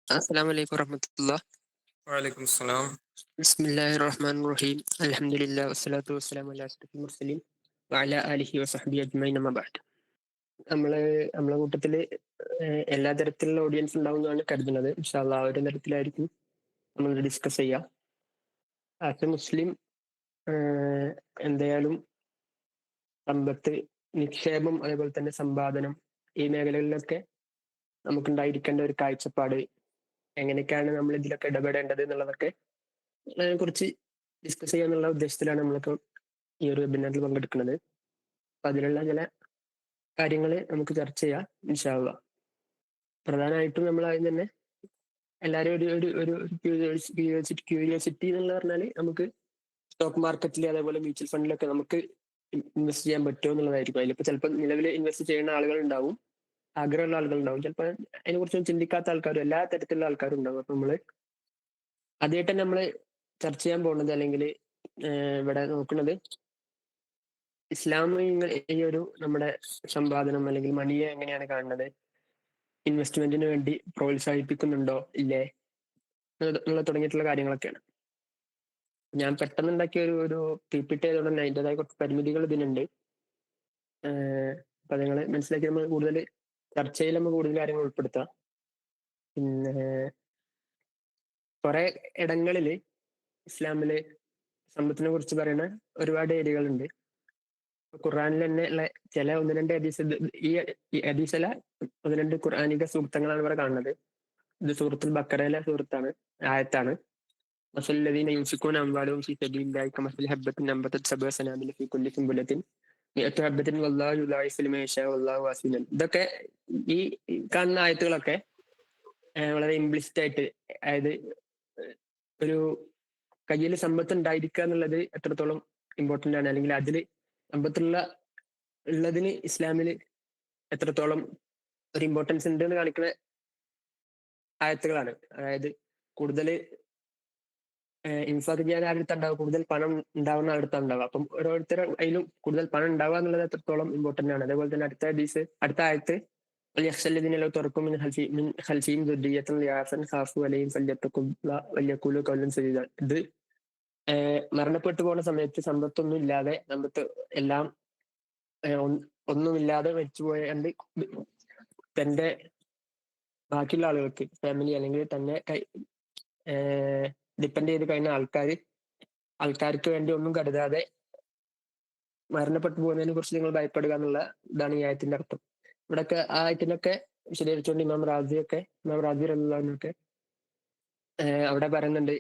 السلام عليكم ورحمة الله. وعليكم السلام. بسم الله الرحمن الرحيم. الحمد لله والصلاة والسلام على أشرف المرسلين وعلى آله وصحبه أجمعين أما بعد. നമ്മള് നമ്മളെ കൂട്ടത്തില് എല്ലാ തരത്തിലുള്ള ഓഡിയൻസ് ഉണ്ടാവുമെന്നാണ് കരുതുന്നത്. ഇൻഷാ അള്ളാ ആ ഒരു തരത്തിലായിരിക്കും നമ്മൾ ഡിസ്കസ് ചെയ്യാം. ആസ് എ മുസ്ലിം എന്തായാലും സമ്പത്ത്, നിക്ഷേപം, അതേപോലെ തന്നെ സമ്പാദനം, ഈ മേഖലകളിലൊക്കെ നമുക്കുണ്ടായിരിക്കേണ്ട ഒരു കാഴ്ചപ്പാട്, എങ്ങനെയൊക്കെയാണ് നമ്മൾ ഇതിലൊക്കെ ഇടപെടേണ്ടത് എന്നുള്ളതൊക്കെ കുറിച്ച് ഡിസ്കസ് ചെയ്യാന്നുള്ള ഉദ്ദേശത്തിലാണ് നമ്മളൊക്കെ ഈ ഒരു വെബിനാറിൽ പങ്കെടുക്കുന്നത്. അപ്പൊ അതിലുള്ള ചില കാര്യങ്ങൾ നമുക്ക് ചർച്ച ചെയ്യാം ഇൻഷാ അള്ളാ. പ്രധാനമായിട്ടും നമ്മൾ ആദ്യം തന്നെ എല്ലാവരും ഒരു ക്യൂരിയോസിറ്റി എന്നുള്ള പറഞ്ഞാല് നമുക്ക് സ്റ്റോക്ക് മാർക്കറ്റിൽ അതേപോലെ മ്യൂച്വൽ ഫണ്ടിലൊക്കെ നമുക്ക് ഇൻവെസ്റ്റ് ചെയ്യാൻ പറ്റുമോ എന്നുള്ളതായിരിക്കും. അതിലിപ്പോ ചിലപ്പോൾ നിലവിൽ ഇൻവെസ്റ്റ് ചെയ്യുന്ന ആളുകൾ ഉണ്ടാവും, ആഗ്രഹമുള്ള ആളുകൾ ഉണ്ടാവും, ചിലപ്പോൾ അതിനെ കുറിച്ചൊന്നും ചിന്തിക്കാത്ത ആൾക്കാരും എല്ലാ തരത്തിലുള്ള ആൾക്കാരും ഉണ്ടാവും. അപ്പൊ നമ്മള് ആദ്യമായിട്ട് തന്നെ നമ്മള് ചർച്ച ചെയ്യാൻ പോകുന്നത്, അല്ലെങ്കിൽ ഇവിടെ നോക്കുന്നത്, ഇസ്ലാം ഈ ഒരു നമ്മുടെ സമ്പാദനം അല്ലെങ്കിൽ മണിയെ എങ്ങനെയാണ് കാണുന്നത്, ഇൻവെസ്റ്റ്മെന്റിന് വേണ്ടി പ്രോത്സാഹിപ്പിക്കുന്നുണ്ടോ ഇല്ലേ എന്നുള്ള തുടങ്ങിയിട്ടുള്ള കാര്യങ്ങളൊക്കെയാണ്. ഞാൻ പെട്ടെന്ന് ഉണ്ടാക്കിയ ഒരു PPT ആയതുകൊണ്ട് തന്നെ അതിൻ്റെതായ കുറച്ച് പരിമിതികൾ ഇതിനുണ്ട്. അപ്പൊ നിങ്ങൾ മനസ്സിലാക്കി നമ്മൾ കൂടുതൽ ചർച്ചയിൽ നമ്മൾ കൂടുതൽ കാര്യങ്ങൾ ഉൾപ്പെടുത്താം. പിന്നെ കുറെ ഇടങ്ങളിൽ ഇസ്ലാമില് സമ്പത്തിനെ കുറിച്ച് പറയുന്ന ഒരുപാട് ഏരിയകളുണ്ട്. ഖുർആനിൽ തന്നെ ഉള്ള ചില ഒന്ന് രണ്ട് ഹദീസ്, ഈ ഹദീസല്ല, ഒന്ന് രണ്ട് ഖുർആനിക സൂക്തങ്ങളാണ് ഇവിടെ കാണുന്നത്. ഇത് സൂറത്തുൽ ബക്കറയിലെ സൂറത്താണ്, ആയത്താണ്. മസല്ലദീന യുൻഫിഖൂന അംവാലഹും ഫീ സബീലില്ലാഹി കമസലി ഹബ്ബത്തിൻ അൻബതത് സബ്അ സനാബില ഫീ കുല്ലി സുംബുലത്തിൻ മിഅതു ഹബ്ബത്തിൻ വല്ലാഹു യുദാഇഫു ലിമൻ യശാഉ വല്ലാഹു വാസിഉൻ അലീം. ഇതൊക്കെ ഈ കാണുന്ന ആയത്തുകളൊക്കെ വളരെ ഇംപ്ലിസിറ്റ് ആയിട്ട്, അതായത് ഒരു കയ്യിൽ സമ്പത്ത് ഉണ്ടായിരിക്കുക എന്നുള്ളത് എത്രത്തോളം ഇമ്പോർട്ടന്റ് ആണ്, അല്ലെങ്കിൽ അതിൽ ഉള്ളതിന് ഇസ്ലാമിൽ എത്രത്തോളം ഒരു ഇമ്പോർട്ടൻസ് ഉണ്ട് എന്ന് കാണിക്കുന്ന ആയത്തുകളാണ്. അതായത് കൂടുതൽ ഇൻഫാഖ് ചെയ്യാൻ ആരുടെ ഉണ്ടാവുക, കൂടുതൽ പണം ഉണ്ടാവുന്ന അടുത്ത ഉണ്ടാവുക. അപ്പം ഓരോരുത്തരും അതിലും കൂടുതൽ പണം ഉണ്ടാവുക എന്നുള്ളത് എത്രത്തോളം ഇമ്പോർട്ടന്റ് ആണ്. അതേപോലെ തന്നെ അടുത്ത ആയത്ത് وليخشى തുറക്കും ഇത് മരണപ്പെട്ടു പോകുന്ന സമയത്ത് സമ്പത്തൊന്നും ഇല്ലാതെ, സമ്പത്ത് എല്ലാം ഒന്നുമില്ലാതെ മരിച്ചുപോയാണ്ട് തന്റെ ബാക്കിയുള്ള ആളുകൾക്ക്, ഫാമിലി അല്ലെങ്കിൽ തന്നെ ഡിപ്പെൻഡ് ചെയ്ത് കഴിഞ്ഞ ആൾക്കാർക്ക് വേണ്ടി ഒന്നും കരുതാതെ മരണപ്പെട്ടു പോകുന്നതിനെ കുറിച്ച് നിങ്ങൾ ഭയപ്പെടുക എന്നുള്ള ഇതാണ് ഈ ആയത്തിന്റെ അർത്ഥം. ഇവിടെയൊക്കെ ആ ആയത്തിനൊക്കെ വിശദീകരിച്ചുകൊണ്ട് ഇമാം റാജി റളിയല്ലാഹുവിനൊക്കെ അവിടെ പറയുന്നുണ്ട്,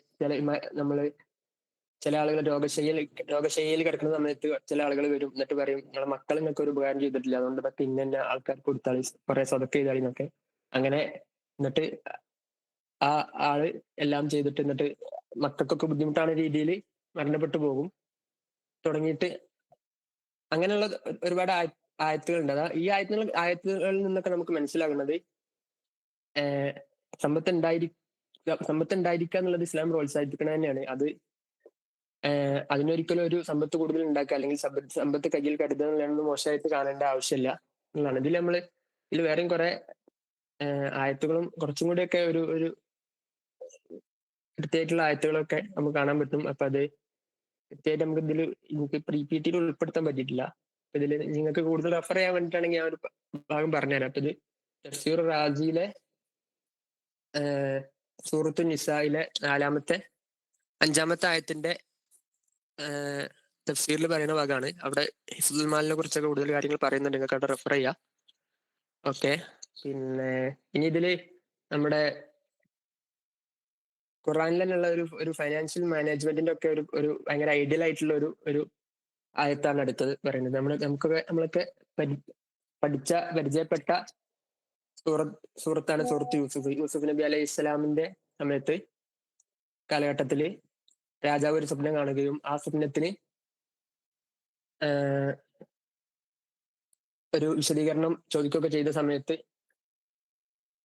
ചില ആളുകൾ രോഗശയ്യയിൽ കിടക്കുന്ന സമയത്ത് ചില ആളുകൾ വരും, എന്നിട്ട് പറയും നിങ്ങളെ മക്കൾ നിങ്ങൾക്ക് ഒരു ഉപകാരം ചെയ്തിട്ടില്ല, അതുകൊണ്ട് ഇതൊക്കെ ഇന്ന ആൾക്കാർക്ക് കൊടുത്താൽ കുറെ സ്വതക്ക ചെയ്താൽ എന്നൊക്കെ. അങ്ങനെ എന്നിട്ട് ആ ആള് എല്ലാം ചെയ്തിട്ട് എന്നിട്ട് മക്കൾക്കൊക്കെ ബുദ്ധിമുട്ടാണ് രീതിയിൽ മരണപ്പെട്ടു പോകും. തുടങ്ങിയിട്ട് അങ്ങനെയുള്ള ഒരുപാട് ആയത്തുകളുണ്ട്. അതാ ഈ ആയത്തുകളിൽ നിന്നൊക്കെ നമുക്ക് മനസ്സിലാകുന്നത് സമ്പത്ത് ഉണ്ടായിരിക്കുക എന്നുള്ളത് ഇസ്ലാം പ്രോത്സാഹിപ്പിക്കുന്നത് തന്നെയാണ്. അതിനൊരിക്കലും ഒരു സമ്പത്ത് കൂടുതൽ ഉണ്ടാക്കുക അല്ലെങ്കിൽ സമ്പത്ത് കയ്യിൽ കരുതുക എന്നുള്ളതൊന്നും മോശമായിട്ട് കാണേണ്ട ആവശ്യമില്ല എന്നുള്ളതാണ്. ഇതിൽ വേറെയും കുറെ ആയത്തുകളും കുറച്ചും കൂടിയൊക്കെ ഒരു കൃത്യമായിട്ടുള്ള ആയത്തുകളൊക്കെ നമുക്ക് കാണാൻ പറ്റും. അപ്പൊ അത് കൃത്യമായിട്ട് എനിക്ക് PPT ഉൾപ്പെടുത്താൻ പറ്റിയിട്ടില്ല. അപ്പൊ ഇതിൽ നിങ്ങൾക്ക് കൂടുതൽ റെഫർ ചെയ്യാൻ വേണ്ടിയിട്ടാണെങ്കിൽ ഞാൻ ഒരു ഭാഗം പറഞ്ഞുതരാം. അപ്പൊ ഇത് തഫ്സീർ റാസിയിലെ സൂറത്തു നിസായിലെ 5-ാമത്തെ ആയത്തിന്റെ തഫ്സീറിൽ പറയുന്ന ഭാഗമാണ്. അവിടെ ഹിഫ്ദുൽ മാലിനെ കുറിച്ചൊക്കെ കൂടുതൽ കാര്യങ്ങൾ പറയുന്നുണ്ട്, നിങ്ങൾക്ക് അവിടെ റെഫർ ചെയ്യാം. ഓക്കെ. പിന്നെ ഇനി ഇതില് നമ്മുടെ ഖുറാനിൽ തന്നെയുള്ള ഒരു ഫൈനാൻഷ്യൽ മാനേജ്മെന്റിന്റെ ഒക്കെ ഒരു ഭയങ്കര ഐഡിയൽ ആയിട്ടുള്ള ഒരു ആയത്താണ് അടുത്തത് പറയുന്നത്. നമ്മളൊക്കെ പരിചയപ്പെട്ട സൂറത്താണ് സൂറത്ത് യൂസുഫ് നബി അലൈഹി ഇസ്ലാമിന്റെ കാലഘട്ടത്തില് രാജാവ് ഒരു സ്വപ്നം കാണുകയും ആ സ്വപ്നത്തിന് ഒരു വിശദീകരണം ചോദിക്കുകയൊക്കെ ചെയ്ത സമയത്ത്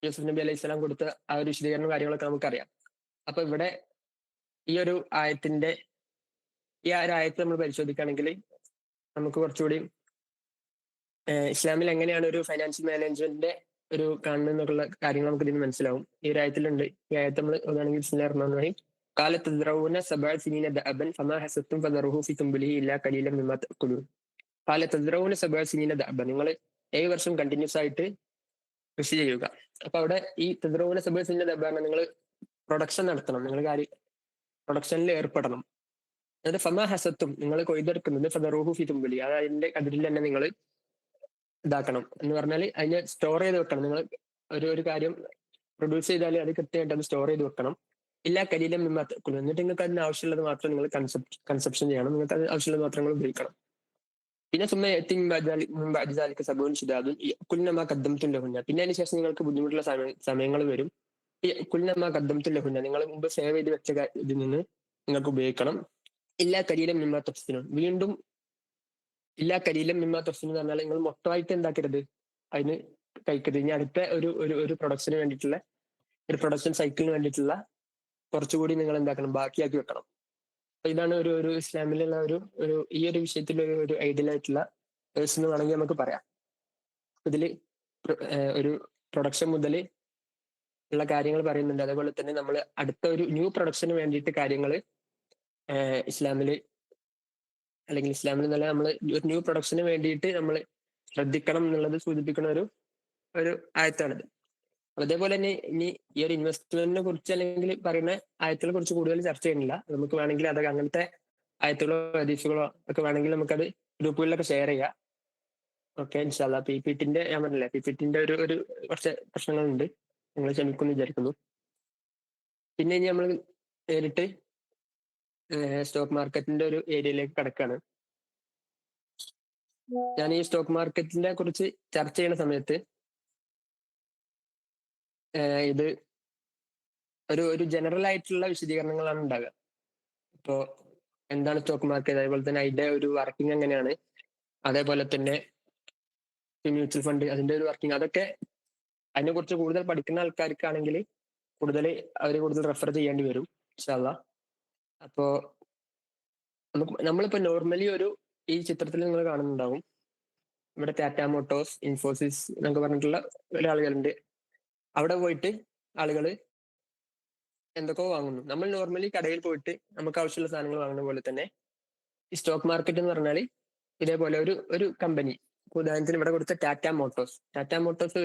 യൂസുഫ് നബി അലൈഹി സ്വലാം കൊടുത്ത ആ ഒരു വിശദീകരണം കാര്യങ്ങളൊക്കെ നമുക്കറിയാം. അപ്പൊ ഇവിടെ ഈ ഒരു ആയത്ത് നമ്മൾ പരിശോധിക്കുകയാണെങ്കിൽ നമുക്ക് കുറച്ചുകൂടി ഇസ്ലാമിൽ എങ്ങനെയാണ് ഒരു ഫൈനാൻഷ്യൽ മാനേജ്മെന്റിന്റെ ഒരു കാണുന്നതെന്നൊക്കെയുള്ള കാര്യങ്ങൾ നമുക്ക് ഇതിന് മനസ്സിലാവും. ഈ ഒരു ആയത്തിലുണ്ട്. ഈ ആയത്ത് നമ്മൾ ഒന്നാണെങ്കിൽ ബിസ്മില്ലാഹിർ റഹ്മാനിർ റഹീം قال تزرعون سبع سنين دأبا فما حصدتم فذروه في سنبله إلا قليلا مما تأكلون. قال تزرعون سبع سنين دأبا, നിങ്ങൾ 7 വർഷം കണ്ടിന്യൂസ് ആയിട്ട് കൃഷി ചെയ്യുക. അപ്പൊ അവിടെ ഈ തദ്റൂന സബഅ സിനീന ദഅബ നിങ്ങൾ പ്രൊഡക്ഷൻ നടത്തണം, നിങ്ങൾ പ്രൊഡക്ഷനിൽ ഏർപ്പെടണം. എന്നിട്ട് ഫമാ ഹസത്തും നിങ്ങൾ കൊയ്തെടുക്കുന്നത് ഫദറൂഹു ഫി തുംബലി, അത് അതിന്റെ അതിരിൽ തന്നെ നിങ്ങൾ ഇതാക്കണം എന്ന് പറഞ്ഞാൽ അതിനെ സ്റ്റോർ ചെയ്ത് വെക്കണം. നിങ്ങൾ ഒരു കാര്യം പ്രൊഡ്യൂസ് ചെയ്താൽ അത് കൃത്യമായിട്ട് അത് സ്റ്റോർ ചെയ്ത് വെക്കണം. ഇല്ല കലീലം മിമ്മാത്തക്കുള്ളൂ, എന്നിട്ട് നിങ്ങൾക്ക് അതിന് ആവശ്യമുള്ളത് മാത്രം നിങ്ങൾ കൺസപ്ഷൻ ചെയ്യണം, നിങ്ങൾക്ക് അത് ആവശ്യമുള്ളത് മാത്രം നിങ്ങൾ ഉപയോഗിക്കണം. പിന്നെ സുമ്മ എത്തിക്ക് സബൂൻ ഷിദാദുൻ കുല്ലമാ കദ്ദംതും ലഹുന്ന, പിന്നെ അതിന് ശേഷം നിങ്ങൾക്ക് ബുദ്ധിമുട്ടുള്ള സമയങ്ങൾ വരും. കുല്ലമാ കദ്ദംതും ലഹുന്ന, നിങ്ങൾ മുമ്പ് സേവ് ചെയ്ത് വെച്ച ഇതിൽ നിന്ന് നിങ്ങൾക്ക് ഉപയോഗിക്കണം. ഇല്ല കലീലം മിമ്മാ തഫ്സിനും, വീണ്ടും ഇല്ല കലീലം മിമ്മാ തഫ്സിനും എന്ന് പറഞ്ഞാൽ നിങ്ങൾ മൊത്തമായിട്ട് എന്താക്കരുത്, അതിന് കഴിക്കരുത്. ഇനി അടുത്ത ഒരു പ്രൊഡക്ഷന് വേണ്ടിയിട്ടുള്ള ഒരു പ്രൊഡക്ഷൻ സൈക്കിളിന് വേണ്ടിയിട്ടുള്ള കുറച്ചുകൂടി നിങ്ങൾ എന്താക്കണം, ബാക്കിയാക്കി വെക്കണം. അപ്പൊ ഇതാണ് ഒരു ഇസ്ലാമിലുള്ള ഒരു ഈ ഒരു വിഷയത്തിൽ ഒരു ഐഡിയൽ ആയിട്ടുള്ള വേഴ്സ് എന്ന് വേണമെങ്കിൽ നമുക്ക് പറയാം. ഇതിൽ ഒരു പ്രൊഡക്ഷൻ മുതൽ ഉള്ള കാര്യങ്ങൾ പറയുന്നുണ്ട്. അതേപോലെ തന്നെ നമ്മൾ അടുത്ത ഒരു ന്യൂ പ്രൊഡക്ഷന് വേണ്ടിയിട്ട് കാര്യങ്ങൾ ഇസ്ലാമിൽ എന്നല്ല, നമ്മൾ ഒരു ന്യൂ പ്രൊഡക്ഷന് വേണ്ടിയിട്ട് നമ്മൾ ശ്രദ്ധിക്കണം എന്നുള്ളത് സൂചിപ്പിക്കുന്ന ഒരു ആയത്താണിത്. അതേപോലെ തന്നെ ഇനി ഈ ഒരു ഇൻവെസ്റ്റ്മെന്റിനെ കുറിച്ച് അല്ലെങ്കിൽ പറയുന്ന ആയത്തുകളെ കുറിച്ച് കൂടുതൽ ചർച്ച ചെയ്യുന്നില്ല. നമുക്ക് വേണമെങ്കിൽ അതൊക്കെ അങ്ങനത്തെ ആയത്തുകളോ ഹദീസുകളോ ഒക്കെ വേണമെങ്കിൽ നമുക്കത് ഗ്രൂപ്പുകളിലൊക്കെ ഷെയർ ചെയ്യാം. ഓക്കെ, ഇൻഷാല്ലാ. പിപിടിന്റെ ഞാൻ പറഞ്ഞില്ലേ, പിപിടിന്റെ ഒരു കുറച്ച് പ്രശ്നങ്ങളുണ്ട്, നിങ്ങൾ ക്ഷമിക്കുമെന്ന് വിചാരിക്കുന്നു. പിന്നെ ഇനി നമ്മൾ നേരിട്ട് സ്റ്റോക്ക് മാർക്കറ്റിന്റെ ഒരു ഏരിയയിലേക്ക് കടക്കാണ്. ഞാൻ ഈ സ്റ്റോക്ക് മാർക്കറ്റിനെ കുറിച്ച് ചർച്ച ചെയ്യുന്ന സമയത്ത് ഇത് ഒരു ജനറൽ ആയിട്ടുള്ള വിശദീകരണങ്ങളാണ് ഉണ്ടാകുക. ഇപ്പോ എന്താണ് സ്റ്റോക്ക് മാർക്കറ്റ്, അതേപോലെ തന്നെ അതിന്റെ ഒരു വർക്കിംഗ് എങ്ങനെയാണ്, അതേപോലെ തന്നെ മ്യൂച്വൽ ഫണ്ട് അതിന്റെ ഒരു വർക്കിംഗ്, അതൊക്കെ അതിനെ കുറിച്ച് കൂടുതൽ പഠിക്കുന്ന ആൾക്കാർക്കാണെങ്കിൽ കൂടുതൽ റെഫർ ചെയ്യേണ്ടി വരും ഇൻഷാ അല്ലാഹ്. അപ്പോ നമ്മളിപ്പോ നോർമലി ഈ ചിത്രത്തിൽ നിങ്ങൾ കാണുന്നുണ്ടാവും, ഇവിടെ ടാറ്റ മോട്ടോഴ്സ്, ഇൻഫോസിസ് എന്നൊക്കെ പറഞ്ഞിട്ടുള്ള ഒരാളുകളുണ്ട്. അവിടെ പോയിട്ട് ആളുകൾ എന്തൊക്കെയോ വാങ്ങുന്നു. നമ്മൾ നോർമലി കടയിൽ പോയിട്ട് നമുക്ക് ആവശ്യമുള്ള സാധനങ്ങൾ വാങ്ങുന്ന പോലെ തന്നെ ഈ സ്റ്റോക്ക് മാർക്കറ്റ് എന്ന് പറഞ്ഞാൽ ഇതേപോലെ ഒരു കമ്പനി, ഉദാഹരണത്തിന് ഇവിടെ കൊടുത്ത ടാറ്റ മോട്ടോഴ്സ്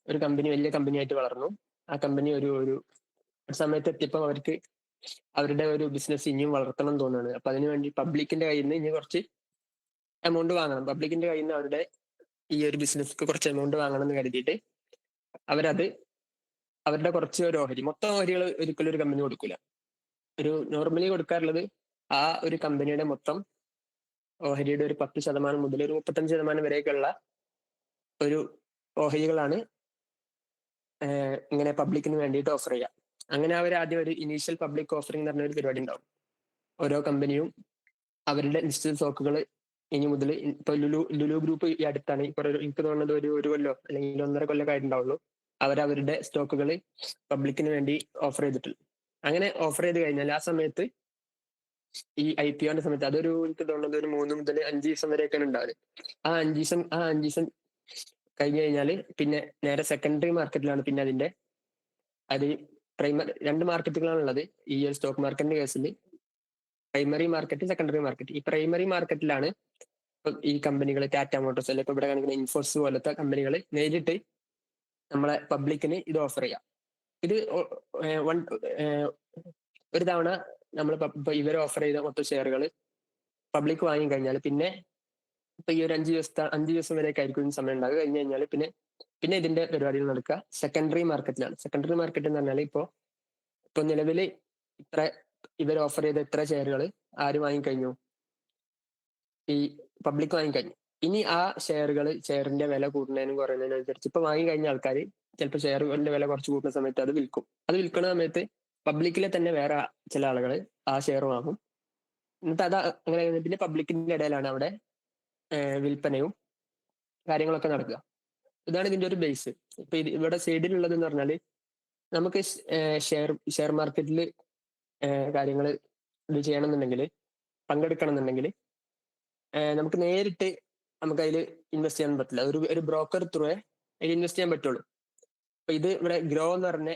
ഒരു കമ്പനി, വലിയ കമ്പനി ആയിട്ട് വളർന്നു. ആ കമ്പനി ഒരു സമയത്ത് എത്തിയപ്പോൾ അവർക്ക് അവരുടെ ഒരു ബിസിനസ് ഇനിയും വളർത്തണം എന്ന് തോന്നുകയാണ്. അപ്പൊ അതിനുവേണ്ടി പബ്ലിക്കിന്റെ കയ്യിൽ നിന്ന് ഇനി കുറച്ച് എമൗണ്ട് വാങ്ങണം, പബ്ലിക്കിന്റെ കയ്യിൽ നിന്ന് അവരുടെ ഈ ഒരു ബിസിനസ്ക്ക് കുറച്ച് എമൗണ്ട് വാങ്ങണം എന്ന് കരുതിയിട്ട് അവരുടെ കുറച്ച് ഒരു ഓഹരി, മൊത്തം ഓഹരികൾ ഒരിക്കലും ഒരു കമ്പനി കൊടുക്കില്ല. നോർമലി കൊടുക്കാറുള്ളത് ആ ഒരു കമ്പനിയുടെ മൊത്തം ഓഹരിയുടെ ഒരു 10% മുതൽ ഒരു 35% വരെയൊക്കെയുള്ള ഒരു ഓഹരികളാണ് ഇങ്ങനെ പബ്ലിക്കിന് വേണ്ടിയിട്ട് ഓഫർ ചെയ്യുക. അങ്ങനെ അവർ ആദ്യം ഒരു ഇനീഷ്യൽ പബ്ലിക് ഓഫറിംഗ് എന്ന് പറഞ്ഞ ഒരു പരിപാടി ഉണ്ടാവും. ഓരോ കമ്പനിയും അവരുടെ നിശ്ചിത സ്റ്റോക്കുകൾ ഇനി മുതൽ, ഇപ്പൊ ലുലു ഗ്രൂപ്പ് ഈ അടുത്താണ്, ഇപ്പൊ എനിക്ക് തോന്നുന്നത് ഒരു കൊല്ലോ അല്ലെങ്കിൽ 1.5 കൊല്ലമൊക്കെ ആയിട്ടുണ്ടാവുള്ളൂ, അവരവരുടെ സ്റ്റോക്കുകൾ പബ്ലിക്കിന് വേണ്ടി ഓഫർ ചെയ്തിട്ടുള്ളൂ. അങ്ങനെ ഓഫർ ചെയ്ത് കഴിഞ്ഞാൽ ആ സമയത്ത് ഈ IPOന്റെ സമയത്ത് എനിക്ക് തോന്നുന്നത് ഒരു 3 മുതൽ 5 ദിവസം വരെയൊക്കെയാണ് ഉണ്ടാവുക. ആ 5 ദിവസം കഴിഞ്ഞു കഴിഞ്ഞാൽ പിന്നെ നേരെ സെക്കൻഡറി മാർക്കറ്റിലാണ്. പിന്നെ അത് രണ്ട് മാർക്കറ്റുകളാണ് ഉള്ളത് ഈ ഒരു സ്റ്റോക്ക് മാർക്കറ്റിന്റെ കേസിൽ, പ്രൈമറി മാർക്കറ്റ്, സെക്കൻഡറി മാർക്കറ്റ്. ഈ പ്രൈമറി മാർക്കറ്റിലാണ് ഈ കമ്പനികൾ, ടാറ്റ മോട്ടോഴ്സ് അല്ലെങ്കിൽ ഇപ്പൊ ഇവിടെ കാണിക്കുന്ന ഇൻഫോസിസ് പോലത്തെ കമ്പനികൾ നേരിട്ട് നമ്മളെ പബ്ലിക്കിന് ഇത് ഓഫർ ചെയ്യാം. ഇത് ഒരു തവണ നമ്മൾ ഇവർ ഓഫർ ചെയ്ത മൊത്തം ഷെയറുകൾ പബ്ലിക് വാങ്ങി കഴിഞ്ഞാൽ പിന്നെ ഇപ്പൊ ഈ ഒരു 5 ദിവസം വരെയൊക്കെ ആയിരിക്കും സമയം ഉണ്ടാകുക. കഴിഞ്ഞ് കഴിഞ്ഞാൽ പിന്നെ ഇതിന്റെ പരിപാടികൾ നടക്കുക സെക്കൻഡറി മാർക്കറ്റിലാണ്. സെക്കൻഡറി മാർക്കറ്റ് എന്ന് പറഞ്ഞാൽ ഇപ്പൊ നിലവിൽ ഇവർ ഓഫർ ചെയ്ത ഇത്ര ഷെയറുകൾ ആര് വാങ്ങിക്കഴിഞ്ഞു, ഈ പബ്ലിക് വാങ്ങിക്കഴിഞ്ഞു. ഇനി ആ ഷെയറിന്റെ വില കൂടുന്നതിനും കുറയുന്നതിനും അനുസരിച്ച് ഇപ്പൊ വാങ്ങിക്കഴിഞ്ഞ ആൾക്കാർ ചിലപ്പോൾ ഷെയറുകളുടെ വില കുറച്ച് കൂട്ടുന്ന സമയത്ത് അത് വിൽക്കും. അത് വിൽക്കുന്ന സമയത്ത് പബ്ലിക്കിലെ തന്നെ വേറെ ചില ആളുകൾ ആ ഷെയർ വാങ്ങും. എന്നിട്ട് അത് അങ്ങനെ പിന്നെ പബ്ലിക്കിന്റെ ഇടയിലാണ് അവിടെ വിൽപ്പനയും കാര്യങ്ങളൊക്കെ നടക്കുക. ഇതാണ് ഇതിന്റെ ഒരു ബേസ്. ഇപ്പൊ ഇവിടെ സൈഡിലുള്ളത് എന്ന് പറഞ്ഞാല് നമുക്ക് ഷെയർ മാർക്കറ്റിൽ കാര്യങ്ങൾ ഇത് ചെയ്യണമെന്നുണ്ടെങ്കിൽ, പങ്കെടുക്കണം എന്നുണ്ടെങ്കിൽ നമുക്ക് നേരിട്ട് അതിൽ ഇൻവെസ്റ്റ് ചെയ്യാൻ പറ്റില്ല. ഒരു ബ്രോക്കർ ത്രൂ ഇതിൽ ഇൻവെസ്റ്റ് ചെയ്യാൻ പറ്റുള്ളൂ. അപ്പൊ ഇത് ഇവിടെ ഗ്രോ എന്ന് പറഞ്ഞ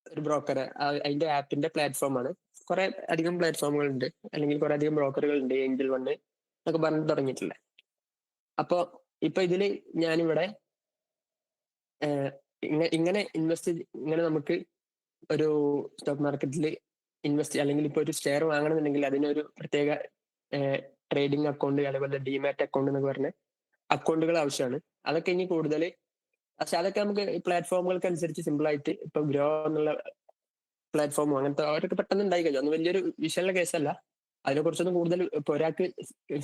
ഒരു ബ്രോക്കർ, അതിന്റെ ആപ്പിന്റെ പ്ലാറ്റ്ഫോമാണ്. കുറെ അധികം പ്ലാറ്റ്ഫോമുകൾ ഉണ്ട്, അല്ലെങ്കിൽ കുറെ അധികം ബ്രോക്കറുകൾ ഉണ്ട്, ഏഞ്ചൽ വണ് എന്നൊക്കെ പറഞ്ഞു തുടങ്ങിയിട്ടില്ല. അപ്പോ ഇപ്പൊ ഇതില് ഞാനിവിടെ ഇങ്ങനെ ഇങ്ങനെ നമുക്ക് ഒരു സ്റ്റോക്ക് മാർക്കറ്റിൽ ഇൻവെസ്റ്റ് അല്ലെങ്കിൽ ഇപ്പൊ ഒരു ഷെയർ വാങ്ങണമെന്നുണ്ടെങ്കിൽ അതിനൊരു പ്രത്യേക ട്രേഡിംഗ് അക്കൗണ്ട്, അതേപോലെ ഡിമാറ്റ് അക്കൗണ്ട് എന്നൊക്കെ പറഞ്ഞ അക്കൗണ്ടുകൾ ആവശ്യമാണ്. അതൊക്കെ ഇനി കൂടുതൽ, പക്ഷെ അതൊക്കെ നമുക്ക് പ്ലാറ്റ്ഫോമുകൾക്ക് അനുസരിച്ച് സിമ്പിൾ ആയിട്ട് ഇപ്പൊ ഗ്രോ എന്നുള്ള പ്ലാറ്റ്ഫോമോ അങ്ങനത്തെ അവരൊക്കെ പെട്ടെന്ന് ഉണ്ടായി കഴിഞ്ഞു. അതൊന്നും വലിയൊരു വിഷയമുള്ള കേസല്ല. അതിനെക്കുറിച്ചൊന്നും കൂടുതൽ ഇപ്പൊ ഒരാൾക്ക്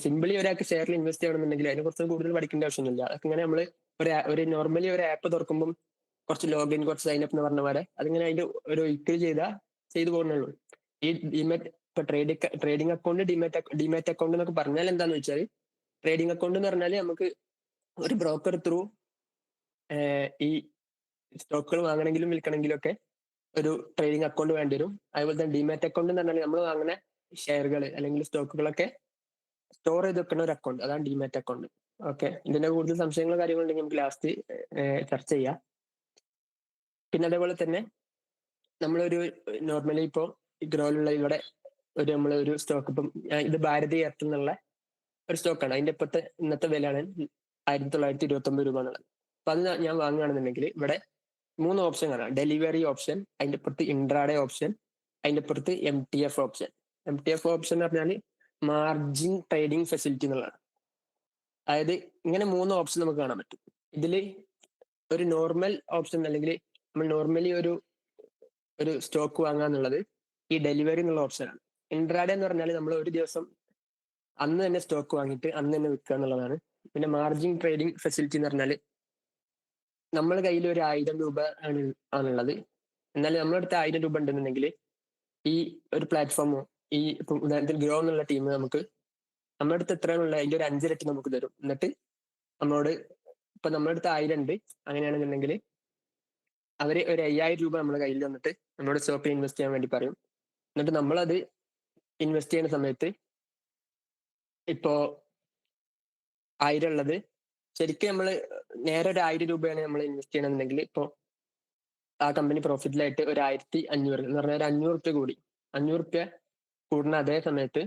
സിമ്പിളി ഒരാൾക്ക് ഷെയറിൽ ഇൻവെസ്റ്റ് ചെയ്യണമെന്നുണ്ടെങ്കിൽ അതിനെക്കുറിച്ച് കൂടുതൽ പഠിക്കേണ്ട ആവശ്യമൊന്നുമില്ല. അതൊക്കെ ഇങ്ങനെ നമ്മൾ ഒരു നോർമലി ഒരു ആപ്പ് തുറക്കുമ്പോൾ കുറച്ച് ലോഗിൻ, കുറച്ച് സൈനപ്പ് എന്ന് പറഞ്ഞ പോലെ അതിങ്ങനെ അതിന്റെ ഒരു ഇക്വൽ ചെയ്തു പോകുന്നുള്ളൂ. ഈ ഡിമാറ്റ് ഇപ്പൊ ട്രേഡിംഗ് അക്കൗണ്ട്, ഡിമാറ്റ് അക്കൗണ്ട് എന്നൊക്കെ പറഞ്ഞാൽ എന്താന്ന് വെച്ചാൽ, ട്രേഡിംഗ് അക്കൗണ്ട് എന്ന് പറഞ്ഞാൽ നമുക്ക് ഒരു ബ്രോക്കർ ത്രൂ ഈ സ്റ്റോക്കുകൾ വാങ്ങണമെങ്കിലും വിൽക്കണമെങ്കിലും ഒക്കെ ഒരു ട്രേഡിംഗ് അക്കൗണ്ട് വേണ്ടി വരും. അതുപോലെ തന്നെ ഡിമാറ്റ് അക്കൗണ്ട് എന്ന് പറഞ്ഞാൽ നമ്മൾ വാങ്ങുന്ന ഷെയറുകൾ അല്ലെങ്കിൽ സ്റ്റോക്കുകളൊക്കെ സ്റ്റോർ ചെയ്ത് വെക്കുന്ന ഒരു അക്കൗണ്ട്, അതാണ് ഡിമാറ്റ് അക്കൗണ്ട്. ഓക്കെ, ഇതിന്റെ കൂടുതൽ സംശയങ്ങളോ കാര്യങ്ങളുണ്ടെങ്കിൽ നമുക്ക് ലാസ്റ്റ് ചർച്ച ചെയ്യാം. പിന്നെ അതേപോലെ തന്നെ നമ്മളൊരു നോർമലി ഇപ്പോ ഗ്രോയിലുള്ള ഇവിടെ നമ്മളൊരു സ്റ്റോക്ക്, ഇപ്പം ഇത് ഭാരതി എയർടെൽ എന്നുള്ള ഒരു സ്റ്റോക്കാണ്. അതിന്റെ ഇന്നത്തെ വിലയാണ് 1929 രൂപ എന്നുള്ളത്. അപ്പൊ അത് ഞാൻ വാങ്ങുകയാണെന്നുണ്ടെങ്കിൽ ഇവിടെ 3 ഓപ്ഷൻ കാണാം. ഡെലിവറി ഓപ്ഷൻ, അതിന്റെ അപ്പുറത്ത് ഇൻട്രാഡേ ഓപ്ഷൻ, അതിന്റെ അപ്പുറത്ത് MTF ഓപ്ഷൻ. MTF ഓപ്ഷൻ എന്ന് പറഞ്ഞാൽ മാർജിൻ ട്രേഡിംഗ് ഫെസിലിറ്റി എന്നുള്ളതാണ്. അതായത് ഇങ്ങനെ 3 ഓപ്ഷൻ നമുക്ക് കാണാൻ പറ്റും. ഇതില് ഒരു നോർമൽ ഓപ്ഷൻ, അല്ലെങ്കിൽ നമ്മൾ നോർമലി ഒരു സ്റ്റോക്ക് വാങ്ങുക എന്നുള്ളത് ഈ ഡെലിവറി എന്നുള്ള ഓപ്ഷനാണ്. ഇൻട്രാഡേ എന്ന് പറഞ്ഞാൽ നമ്മൾ ഒരു ദിവസം അന്ന് തന്നെ സ്റ്റോക്ക് വാങ്ങിയിട്ട് അന്ന് തന്നെ വിൽക്കുക എന്നുള്ളതാണ്. പിന്നെ മാർജിൻ ട്രേഡിംഗ് ഫെസിലിറ്റി എന്ന് പറഞ്ഞാൽ നമ്മുടെ കയ്യിൽ ഒരു 1000 രൂപ ആണുള്ളത്, എന്നാൽ നമ്മുടെ അടുത്ത് 1000 രൂപ ഉണ്ടെന്നുണ്ടെങ്കിൽ ഈ ഒരു പ്ലാറ്റ്ഫോമോ ഈ ഉദാഹരണത്തിൽ ഗ്രോ എന്നുള്ള ടീം നമുക്ക് നമ്മുടെ അടുത്ത് എത്രയാണുള്ളത് അതിന്റെ ഒരു 5 ഇരട്ടി നമുക്ക് തരും. എന്നിട്ട് നമ്മളോട് ഇപ്പൊ നമ്മുടെ അടുത്ത് 1000 ഉണ്ട്, അങ്ങനെയാണെന്നുണ്ടെങ്കിൽ അവര് ഒരു 5000 രൂപ നമ്മുടെ കയ്യിൽ വന്നിട്ട് നമ്മളോട് സ്റ്റോക്കിൽ ഇൻവെസ്റ്റ് ചെയ്യാൻ വേണ്ടി പറയും. എന്നിട്ട് നമ്മളത് ഇൻവെസ്റ്റ് ചെയ്യുന്ന സമയത്ത് ഇപ്പോ 1000 ഉള്ളത് ശരിക്കും നമ്മൾ നേരെ ഒരു 1000 രൂപയാണ് നമ്മൾ ഇൻവെസ്റ്റ് ചെയ്യണമെന്നുണ്ടെങ്കിൽ ഇപ്പോ ആ കമ്പനി പ്രോഫിറ്റിലായിട്ട് ഒരു 1500 എന്ന് പറഞ്ഞാൽ ഒരു 500 റുപ്യ കൂടുന്ന അതേ സമയത്ത്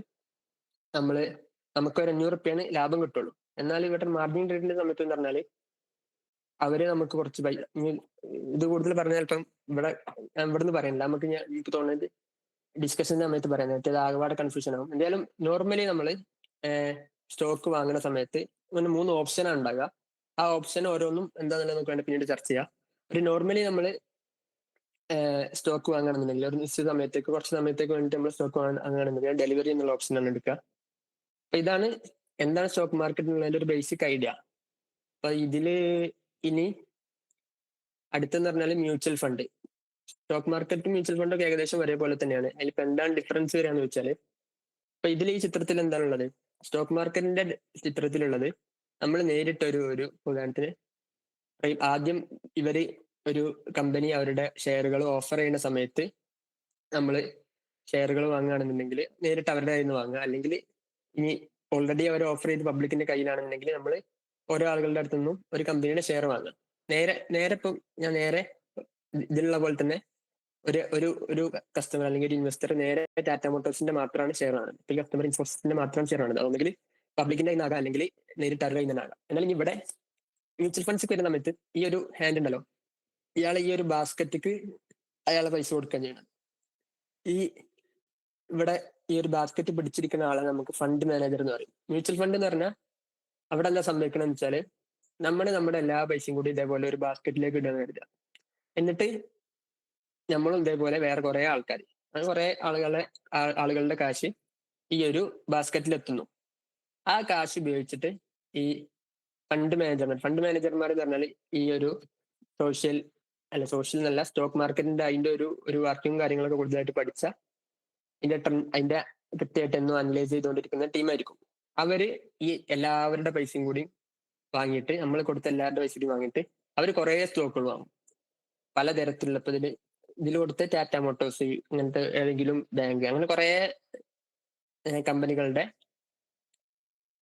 നമുക്ക് ഒരു 500 റുപ്യാണ് ലാഭം കിട്ടുള്ളൂ. എന്നാൽ ഇവിടെ മാർജിൻ ട്രേഡിന്റെ സമയത്ത് എന്ന് പറഞ്ഞാൽ അവര് നമുക്ക് കുറച്ച് ഇത് കൂടുതൽ പറഞ്ഞാൽ ഇപ്പം ഇവിടുന്ന് പറയുന്നില്ല, എനിക്ക് തോന്നുന്നത് ഡിസ്കഷന്റെ സമയത്ത് പറയുന്നത്, മറ്റേത് ആകെപാട് കൺഫ്യൂഷൻ ആവും. എന്തായാലും നോർമലി നമ്മൾ സ്റ്റോക്ക് വാങ്ങുന്ന സമയത്ത് 3 ഓപ്ഷനാണ് ഉണ്ടാകുക. ആ ഓപ്ഷൻ ഓരോന്നും എന്താണെന്നുള്ളത് നമുക്ക് വേണ്ടി പിന്നീട് ചർച്ച ചെയ്യാം. ഒരു നോർമലി നമ്മൾ സ്റ്റോക്ക് വാങ്ങണമെന്നുണ്ടെങ്കിൽ ഒരു നിശ്ചിത സമയത്തേക്ക്, കുറച്ച് സമയത്തേക്ക് വേണ്ടിയിട്ട് നമ്മൾ സ്റ്റോക്ക് വാങ്ങുകയാണെന്നുണ്ടെങ്കിൽ ഡെലിവറി എന്നുള്ള ഓപ്ഷനാണ് എടുക്കുക. അപ്പൊ ഇതാണ് എന്താണ് സ്റ്റോക്ക് മാർക്കറ്റ് എന്നുള്ളതിന്റെ ഒരു ബേസിക് ഐഡിയ. അപ്പൊ ഇതില് ഇനി അടുത്തെന്ന് പറഞ്ഞാൽ മ്യൂച്വൽ ഫണ്ട്. സ്റ്റോക്ക് മാർക്കറ്റും മ്യൂച്വൽ ഫണ്ടും ഒക്കെ ഏകദേശം ഒരേപോലെ തന്നെയാണ്. അതിലിപ്പോ എന്താണ് ഡിഫറൻസ് വരികയെന്ന് വെച്ചാൽ, ഇപ്പൊ ഇതിൽ ഈ ചിത്രത്തിൽ എന്താണുള്ളത്, സ്റ്റോക്ക് മാർക്കറ്റിന്റെ ചിത്രത്തിലുള്ളത് നമ്മൾ നേരിട്ട് ഒരു ഉദാഹരണത്തിന് ആദ്യം ഇവര് ഒരു കമ്പനി അവരുടെ ഷെയറുകൾ ഓഫർ ചെയ്യുന്ന സമയത്ത് നമ്മൾ ഷെയറുകൾ വാങ്ങുകയാണെന്നുണ്ടെങ്കിൽ നേരിട്ട് അവരുടെ കയ്യിൽ നിന്ന് വാങ്ങുക, അല്ലെങ്കിൽ ഇനി ഓൾറെഡി അവർ ഓഫർ ചെയ്ത് പബ്ലിക്കിന്റെ കയ്യിലാണെന്നുണ്ടെങ്കിൽ നമ്മൾ ഓരോ ആളുകളുടെ അടുത്തു നിന്നും ഒരു കമ്പനിയുടെ ഷെയർ വാങ്ങുക. നേരെ ഇപ്പം ഞാൻ നേരെ ഇതിലുള്ള പോലെ തന്നെ ഒരു കസ്റ്റമർ അല്ലെങ്കിൽ ഒരു ഇൻവെസ്റ്റർ നേരെ ടാറ്റ മോട്ടോഴ്സിന്റെ മാത്രമാണ് ഷെയർ ആണ്. ഈ കസ്റ്റമർ ഇൻഫോസിന്റെ മാത്രം ഷെയർ ആണ്. അതൊന്നെങ്കിൽ പബ്ലിക്കിന്റെ കയ്യിൽ നിന്നാകാം, അല്ലെങ്കിൽ നേരിട്ട് അവരുടെ കയ്യിൽ നിന്നാകാം. എന്നാൽ ഇവിടെ മ്യൂച്വൽ ഫണ്ട്സ് വരുന്ന സമയത്ത് ഈ ഒരു ഹാൻഡ് ഉണ്ടല്ലോ, ഇയാളെ ഈ ഒരു ബാസ്ക്കറ്റിക്ക് അയാളെ പൈസ കൊടുക്കുകയാണ് ചെയ്യണം. ഇവിടെ ഈ ഒരു ബാസ്ക്കറ്റ് പിടിച്ചിരിക്കുന്ന ആളെ നമുക്ക് ഫണ്ട് മാനേജർ എന്ന് പറയും. മ്യൂച്വൽ ഫണ്ട് എന്ന് പറഞ്ഞാൽ അവിടെ എന്താ സംഭവിക്കണം വെച്ചാൽ, നമ്മുടെ എല്ലാ പൈസയും കൂടി ഇതേപോലെ ഒരു ബാസ്ക്കറ്റിലേക്ക് ഇടുക കരുതുക. എന്നിട്ട് നമ്മളും ഇതേപോലെ വേറെ കുറെ ആൾക്കാർ, കുറെ ആളുകളുടെ കാശ് ഈ ഒരു ബാസ്ക്കറ്റിൽ എത്തുന്നു. ആ കാശ് ഉപയോഗിച്ചിട്ട് ഈ ഫണ്ട് മാനേജർമാർ എന്ന് പറഞ്ഞാൽ ഈ ഒരു സോഷ്യൽ എന്നല്ല, സ്റ്റോക്ക് മാർക്കറ്റിന്റെ അതിന്റെ ഒരു വർക്കിംഗ് കാര്യങ്ങളൊക്കെ കൂടുതലായിട്ട് പഠിച്ച അതിന്റെ കൃത്യമായിട്ട് എന്നും അനലൈസ് ചെയ്തുകൊണ്ടിരിക്കുന്ന ടീമായിരിക്കും. അവര് ഈ എല്ലാവരുടെ പൈസയും കൂടി വാങ്ങിയിട്ട്, നമ്മൾ കൊടുത്ത എല്ലാവരുടെ പൈസ കൂടി വാങ്ങിയിട്ട് അവർ കുറെ സ്റ്റോക്കുകൾ വാങ്ങും പലതരത്തിലുള്ള. ഇപ്പൊ ഇതിൽ കൊടുത്ത ടാറ്റ മോട്ടോഴ്സ്, ഇങ്ങനത്തെ ഏതെങ്കിലും ബാങ്ക്, അങ്ങനെ കുറെ കമ്പനികളുടെ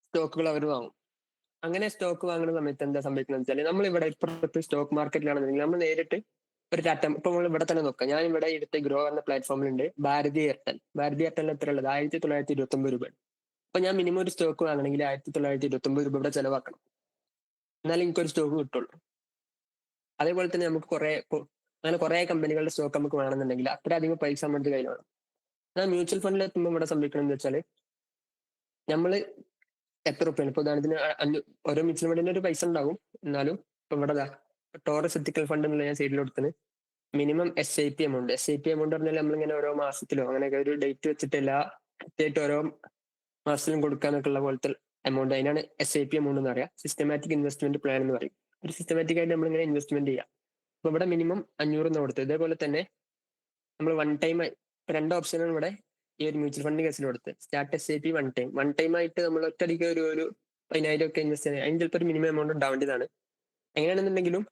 സ്റ്റോക്കുകൾ അവർ വാങ്ങും. അങ്ങനെ സ്റ്റോക്ക് വാങ്ങുന്ന സമയത്ത് എന്താ സംഭവിക്കുന്നത് വെച്ചാൽ നമ്മൾ ഇവിടെ ഇപ്പുറത്ത് സ്റ്റോക്ക് മാർക്കറ്റിലാണെന്നുണ്ടെങ്കിൽ നമ്മൾ നേരിട്ട് ഒരു ടാറ്റ ഇപ്പൊ നമ്മൾ ഇവിടെ തന്നെ നോക്കാം. ഞാൻ ഇവിടെ എടുത്ത് ഗ്രോ എന്ന പ്ലാറ്റ്ഫോമിലുണ്ട് ഭാരതി എയർടെൽ. ഭാരതി എയർടെലിന് എത്ര ഉള്ളത് 1929 രൂപ. അപ്പൊ ഞാൻ മിനിമം ഒരു സ്റ്റോക്ക് വാങ്ങണമെങ്കിൽ 1929 രൂപ ഇവിടെ ചെലവാക്കണം, എന്നാലും എനിക്കൊരു സ്റ്റോക്ക് കിട്ടുള്ളൂ. അതേപോലെ തന്നെ നമുക്ക് അങ്ങനെ കുറെ കമ്പനികളുടെ സ്റ്റോക്ക് നമുക്ക് വേണമെന്നുണ്ടെങ്കിൽ അത്രയധികം പൈസ നമ്മുടെ കയ്യിൽ വേണം. എന്നാൽ മ്യൂച്വൽ ഫണ്ടിൽ എത്തുമ്പോൾ ഇവിടെ സംഭവിക്കണം എന്ന് വെച്ചാൽ നമ്മൾ എത്ര റുപ്യാണ് ഇപ്പൊ ഉദാഹരണത്തിന് ഓരോ മ്യൂച്വൽ ഫണ്ടിന് ഒരു പൈസ ഉണ്ടാകും. എന്നാലും ഇപ്പൊ ഇവിടെ ടോറസ് എത്തിക്കൽ ഫണ്ട് എന്നുള്ള ഞാൻ സൈഡിൽ കൊടുത്തിന് minimum S I P amount പറഞ്ഞാൽ നമ്മളിങ്ങനെ ഓരോ മാസത്തിലോ അങ്ങനെയൊക്കെ ഒരു ഡേറ്റ് വെച്ചിട്ട് കൃത്യമായിട്ട് ഓരോ മാസത്തിലും കൊടുക്കാന്നൊക്കെ ഉള്ള പോലത്തെ എമൗണ്ട്, അതിനാണ് SIP എമൗണ്ട് എന്ന് പറയാം. സിസ്റ്റമാറ്റിക് ഇൻവെസ്റ്റ്മെന്റ് പ്ലാൻ എന്ന് പറയും. ഒരു സിസ്റ്റമാറ്റിക് ആയിട്ട് നമ്മളിങ്ങനെ ഇൻവെസ്റ്റ്മെന്റ് ചെയ്യാം. അപ്പൊ ഇവിടെ മിനിമം 500 എന്ന് കൊടുത്തു. ഇതേപോലെ തന്നെ നമ്മൾ വൺ ടൈം രണ്ട് ഓപ്ഷനാണ് ഇവിടെ ഈ ഒരു മ്യൂച്വൽ ഫണ്ട് കേസിൽ കൊടുത്ത്. സ്റ്റാർട്ട് SIP വൺ ടൈം ആയിട്ട് നമ്മൾ ഒറ്റയടിക്ക് ഒരു 10,000 ഒക്കെ ഇൻവെസ്റ്റ് ചെയ്യാൻ അതിന് ചിലപ്പോൾ ഒരു മിനിമം എമൗണ്ട് ഉണ്ടാവേണ്ടതാണ്. എങ്ങനെയാണെന്നുണ്ടെങ്കിലും